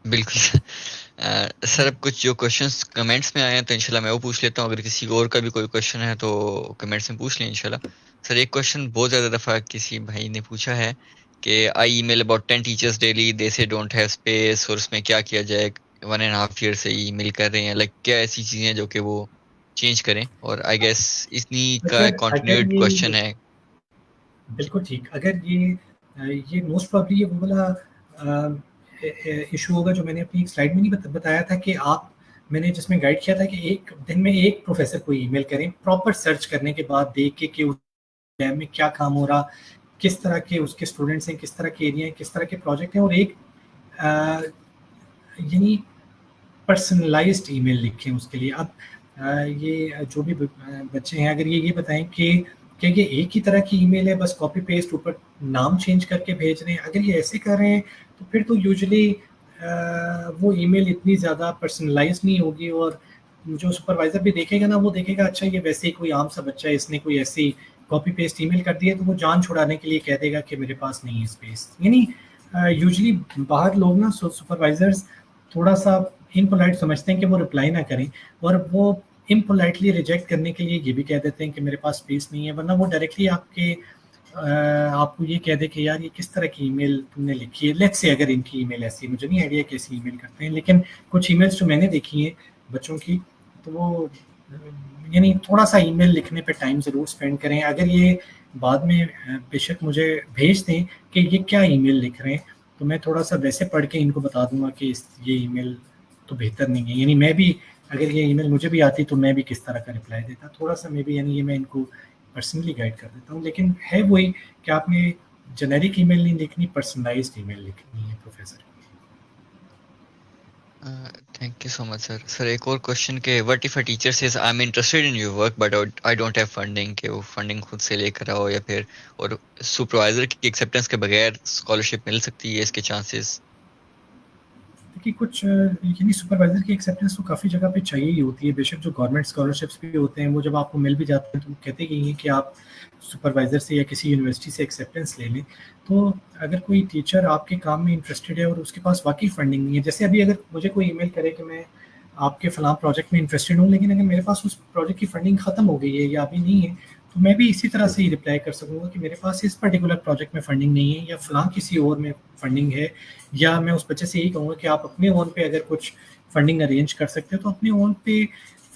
بالکل سر. اب کچھ جو کوشچنس کمنٹس میں آئے ہیں تو انشاءاللہ میں وہ پوچھ لیتا ہوں, اگر کسی اور کا بھی کوئی کوشچن ہے تو کمنٹس میں پوچھ لیں انشاءاللہ. سر ایک کوشچن بہت زیادہ دفعہ کسی بھائی نے پوچھا ہے کہ آئی ای میل اباؤٹ 10 ٹیچرس ڈیلی, دے سے ڈونٹ ہیو اسپیس, اور اس میں کیا کیا جائے, 1.5 ایئر سے ای میل کر رہے ہیں, لائک کیا ایسی چیزیں جو کہ وہ چینج کریں. اور آئی گیس اتنی کا اگر کنٹینیوڈ یہ کوشچن ہے. بالکل ٹھیک. اگر یہ موسٹ پرابلی یہ وہ والا ایشو ہوگا جو میں نے اپنی ایک سلائڈ میں نہیں بتایا تھا کہ میں نے جس میں گائیڈ کیا تھا کہ ایک دن میں ایک پروفیسر کو ای میل کریں, پراپر سرچ کرنے کے بعد دیکھ کے کہ اس لیب میں کیا کام ہو رہا, کس طرح کے اس کے اسٹوڈنٹس ہیں, کس طرح کے ایریا ہیں, کس طرح کے پروجیکٹ ہیں, اور ایک یعنی پرسنلائزڈ ای میل لکھیں اس کے لیے. اب یہ جو بھی بچے ہیں اگر یہ بتائیں کہ یہ ایک ہی طرح کی ای میل ہے, بس کاپی پیسٹ اوپر نام چینج کر کے بھیج رہے ہیں, اگر یہ ایسے کر رہے ہیں تو پھر تو یوزلی وہ ای میل اتنی زیادہ پرسنلائز نہیں ہوگی, اور جو سپروائزر بھی دیکھے گا نا وہ دیکھے گا اچھا یہ ویسے ہی کوئی عام سا بچہ ہے, اس نے کوئی ایسی کاپی پیسٹ ای میل کر دی ہے, تو وہ جان چھڑانے کے لیے کہہ دے گا کہ میرے پاس نہیں ہے اسپیس. یعنی یوزلی باہر لوگ نا سپروائزرز تھوڑا سا امپولائٹ سمجھتے ہیں کہ وہ رپلائی نہ کریں, اور وہ امپولائٹلی ریجیکٹ کرنے کے لیے یہ بھی کہہ دیتے ہیں کہ میرے پاس اسپیس نہیں ہے, ورنہ وہ ڈائریکٹلی آپ کو یہ کہہ دے کہ یار یہ کس طرح کی ای میل تم نے لکھی ہے. لیٹس سے اگر ان کی ای میل ایسی, مجھے نہیں آئیڈیا کیسی ای میل کرتے ہیں, لیکن کچھ ای میلس جو میں نے دیکھی ہیں بچوں کی تو وہ یعنی تھوڑا سا ای میل لکھنے پہ ٹائم ضرور اسپینڈ کریں. اگر یہ بعد میں بے شک مجھے بھیج دیں کہ یہ کیا ای میل لکھ رہے ہیں تو میں تھوڑا سا ویسے پڑھ کے ان کو بتا دوں گا کہ یہ ای میل تو بہتر نہیں ہے. یعنی میں بھی اگر یہ ای میل مجھے بھی آتی تو میں بھی کس طرح کا رپلائی دیتا, تھوڑا سا میں بھی یعنی یہ میں ان کو پرسنلی گائڈ کر دیتا ہوں. لیکن ہے وہی کہ آپ نے جنیرک ای میل نہیں لکھنی, پرسنلائزڈ ای میل لکھنی ہے professor. Thank you so much sir. Sir ایک اور کوشچن کہ what if a teacher says I am interested in your work but I don't have funding, کہ وہ فنڈنگ خود سے لے کر آؤ یا پھر اور سپروائزر کی ایکسیپٹنس کے بغیر اسکالرشپ مل سکتی ہے, اس کے چانسز؟ کہ کچھ یعنی سپروائزر کی ایکسیپٹنس تو کافی جگہ پہ چاہیے ہی ہوتی ہے. بے شک جو گورنمنٹ اسکالرشپس بھی ہوتے ہیں وہ جب آپ کو مل بھی جاتے ہیں تو وہ کہتے ہی ہیں کہ آپ سپروائزر سے یا کسی یونیورسٹی سے ایکسیپٹنس لے لیں. تو اگر کوئی ٹیچر آپ کے کام میں انٹرسٹیڈ ہے اور اس کے پاس واقعی فنڈنگ نہیں ہے, جیسے ابھی اگر مجھے کوئی ای میل کرے کہ میں آپ کے فلاں پروجیکٹ میں انٹرسٹیڈ ہوں, لیکن اگر میرے پاس اس پروجیکٹ کی فنڈنگ ختم ہو گئی ہے یا ابھی نہیں ہے تو میں بھی اسی طرح سے ہی رپلائی کر سکوں گا کہ میرے پاس اس پرٹیکولر پروجیکٹ میں فنڈنگ نہیں ہے یا فلاں کسی اور میں فنڈنگ ہے. یا میں اس بچے سے یہی کہوں گا کہ آپ اپنے اون پہ اگر کچھ فنڈنگ ارینج کر سکتے ہو تو اپنے اون پہ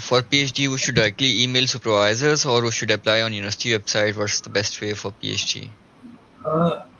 for PhD we should directly email supervisors or we should apply on university website? What's the best way for PhD?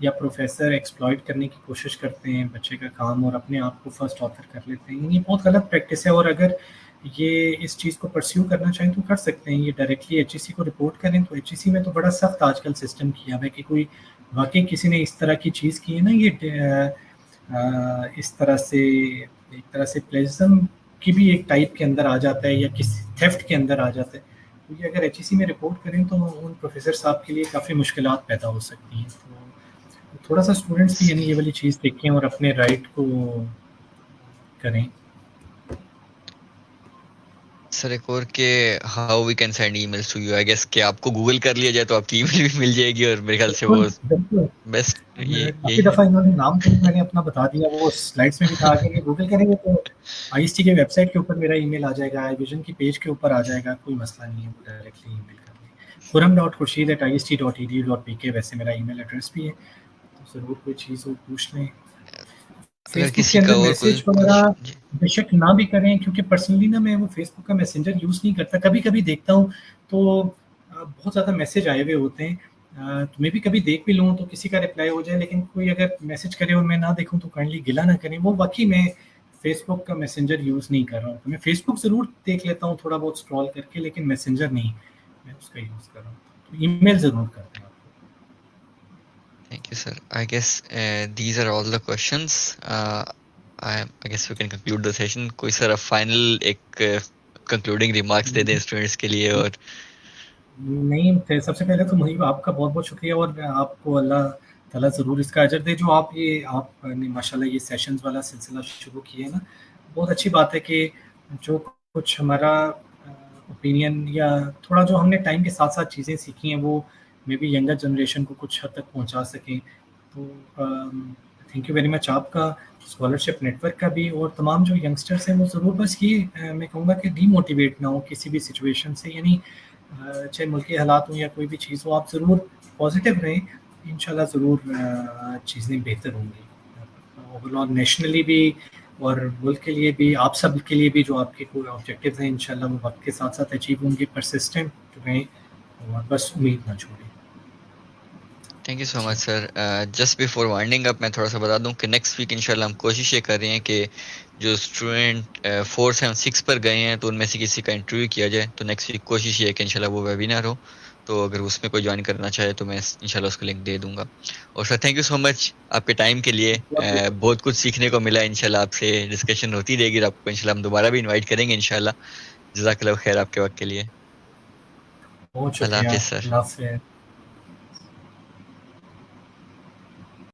یا پروفیسر ایکسپلائٹ کرنے کی کوشش کرتے ہیں بچے کا کام اور اپنے آپ کو فرسٹ آتھر کر لیتے ہیں. یہ بہت غلط پریکٹس ہے, اور اگر یہ اس چیز کو پرسیو کرنا چاہیں تو کر سکتے ہیں. یہ ڈائریکٹلی ایچ ای سی کو رپورٹ کریں, تو ایچ ای سی میں تو بڑا سخت آج کل سسٹم کیا ہوا ہے کہ کوئی واقعی کسی نے اس طرح کی چیز کی ہے نا, یہ اس طرح سے ایک طرح سے پلیزم کی بھی ایک ٹائپ کے اندر آ جاتا ہے, یا کسی تھیفٹ کے اندر آ جاتا ہے. تو یہ اگر ایچ ای سی میں رپورٹ کریں تو ان پروفیسر صاحب کے لیے کافی مشکلات پیدا ہو سکتی ہیں. تو تھوڑا سا اسٹوڈنٹس بھی یعنی یہ والی چیز دیکھیں اور اپنے رائٹ کو کریں. سر ایک اور کہ how we can send emails to you, I guess کہ آپ کو گوگل کر لیا جائے تو آپ کی ای میل بھی مل جائے گی, اور میرے خیال سے وہ بالکل بیسٹ کافی یہی ہے. دفعہ انہوں نے نام تو میں نے اپنا بتا دیا, وہ سلائڈس میں بھی کہا کہ گوگل کریں گے تو آئی ایس ٹی کے ویب سائٹ کے اوپر میرا ای میل آ جائے گا, آئی ویژن کی پیج کے اوپر آ جائے گا, کوئی مسئلہ نہیں ہے, وہ ڈائریکٹلی ای میل کر لیں. خرم.خورشید@ist.edu.pk ویسے میرا ای میل ایڈریس بھی ہے, تو ضرور کوئی چیز ہو پوچھ لیں. اگر فیس بک کے کسی کا اندر اور کوئی میسج وغیرہ جی بے شک نہ بھی کریں, کیونکہ پرسنلی نا میں وہ فیس بک کا میسنجر یوز نہیں کرتا. کبھی کبھی دیکھتا ہوں تو بہت زیادہ میسج آئے ہوئے ہوتے ہیں, تو میں بھی کبھی دیکھ بھی لوں تو کسی کا رپلائی ہو جائے, لیکن کوئی اگر میسج کرے اور میں نہ دیکھوں تو کائنڈلی گلا نہ کریں. وہ واقعی میں فیس بک کا میسنجر یوز نہیں کر رہا ہوں. تو میں فیس بک ضرور دیکھ لیتا ہوں تھوڑا بہت اسکرول کر کے, لیکن میسنجر نہیں میں اس کا یوز کر رہا ہوں. تو ای میل ضرور کرتے ہیں آپ. thank you sir, I guess these are all the questions. I guess we can conclude the session. کوئی سر فائنل ایک کنکلوڈنگ ریمارکس دے دیں اسٹوڈنٹس کے لیے. اور نہیں, سب سے پہلے تو محیب آپ کا بہت بہت شکریہ, اور آپ کو اللہ تعالیٰ ضرور اس کا اجر دے جو آپ نے ماشاءاللہ یہ سیشنز والا سلسلہ شروع کیے نا. بہت اچھی بات ہے کہ جو کچھ ہمارا اوپینین یا تھوڑا جو ہم نے ٹائم کے ساتھ ساتھ چیزیں سیکھی ہیں وہ میں بھی ینگر جنریشن کو کچھ حد تک پہنچا سکیں. تو تھینک یو ویری مچ آپ کا, اسکالرشپ نیٹ ورک کا بھی, اور تمام جو ینگسٹرس ہیں وہ ضرور بس یہ میں کہوں گا کہ ڈی موٹیویٹ نہ ہو کسی بھی سچویشن سے. یعنی چاہے ملکی حالات ہوں یا کوئی بھی چیز ہو, آپ ضرور پازیٹیو رہیں, انشاءاللہ ضرور چیزیں بہتر ہوں گی اوور آل نیشنلی بھی اور ملک کے لیے بھی, آپ سب کے لیے بھی. جو آپ کے کوئی آبجیکٹیوز ہیں انشاءاللہ وہ وقت کے ساتھ ساتھ اچیو ہوں گے. پرسسٹنٹ رہیں اور بس امید نہ چھوڑیں. Thank you so much sir. Just before winding up میں تھوڑا سا بتا دوں کہ نیکسٹ ویک انشاءاللہ ہم کوشش یہ کر رہے ہیں کہ جو اسٹوڈنٹ 476 پر گئے ہیں تو ان میں سے کسی کا انٹرویو کیا جائے. تو نیکسٹ ویک کوشش یہ ہے کہ انشاءاللہ وہ ویبینار ہو, تو اگر اس میں کوئی جوائن کرنا چاہے تو میں انشاءاللہ اس کو لنک دے دوں گا. اور سر تھینک یو سو مچ آپ کے ٹائم کے لیے. بہت کچھ سیکھنے کو ملا. انشاءاللہ آپ سے ڈسکشن ہوتی رہے گی, آپ کو انشاءاللہ ہم دوبارہ بھی انوائٹ کریں گے انشاءاللہ. جزاک اللہ خیر آپ کے وقت کے لیے. بہت اللہ شکریہ. حافظ سر. اللہ حافظ.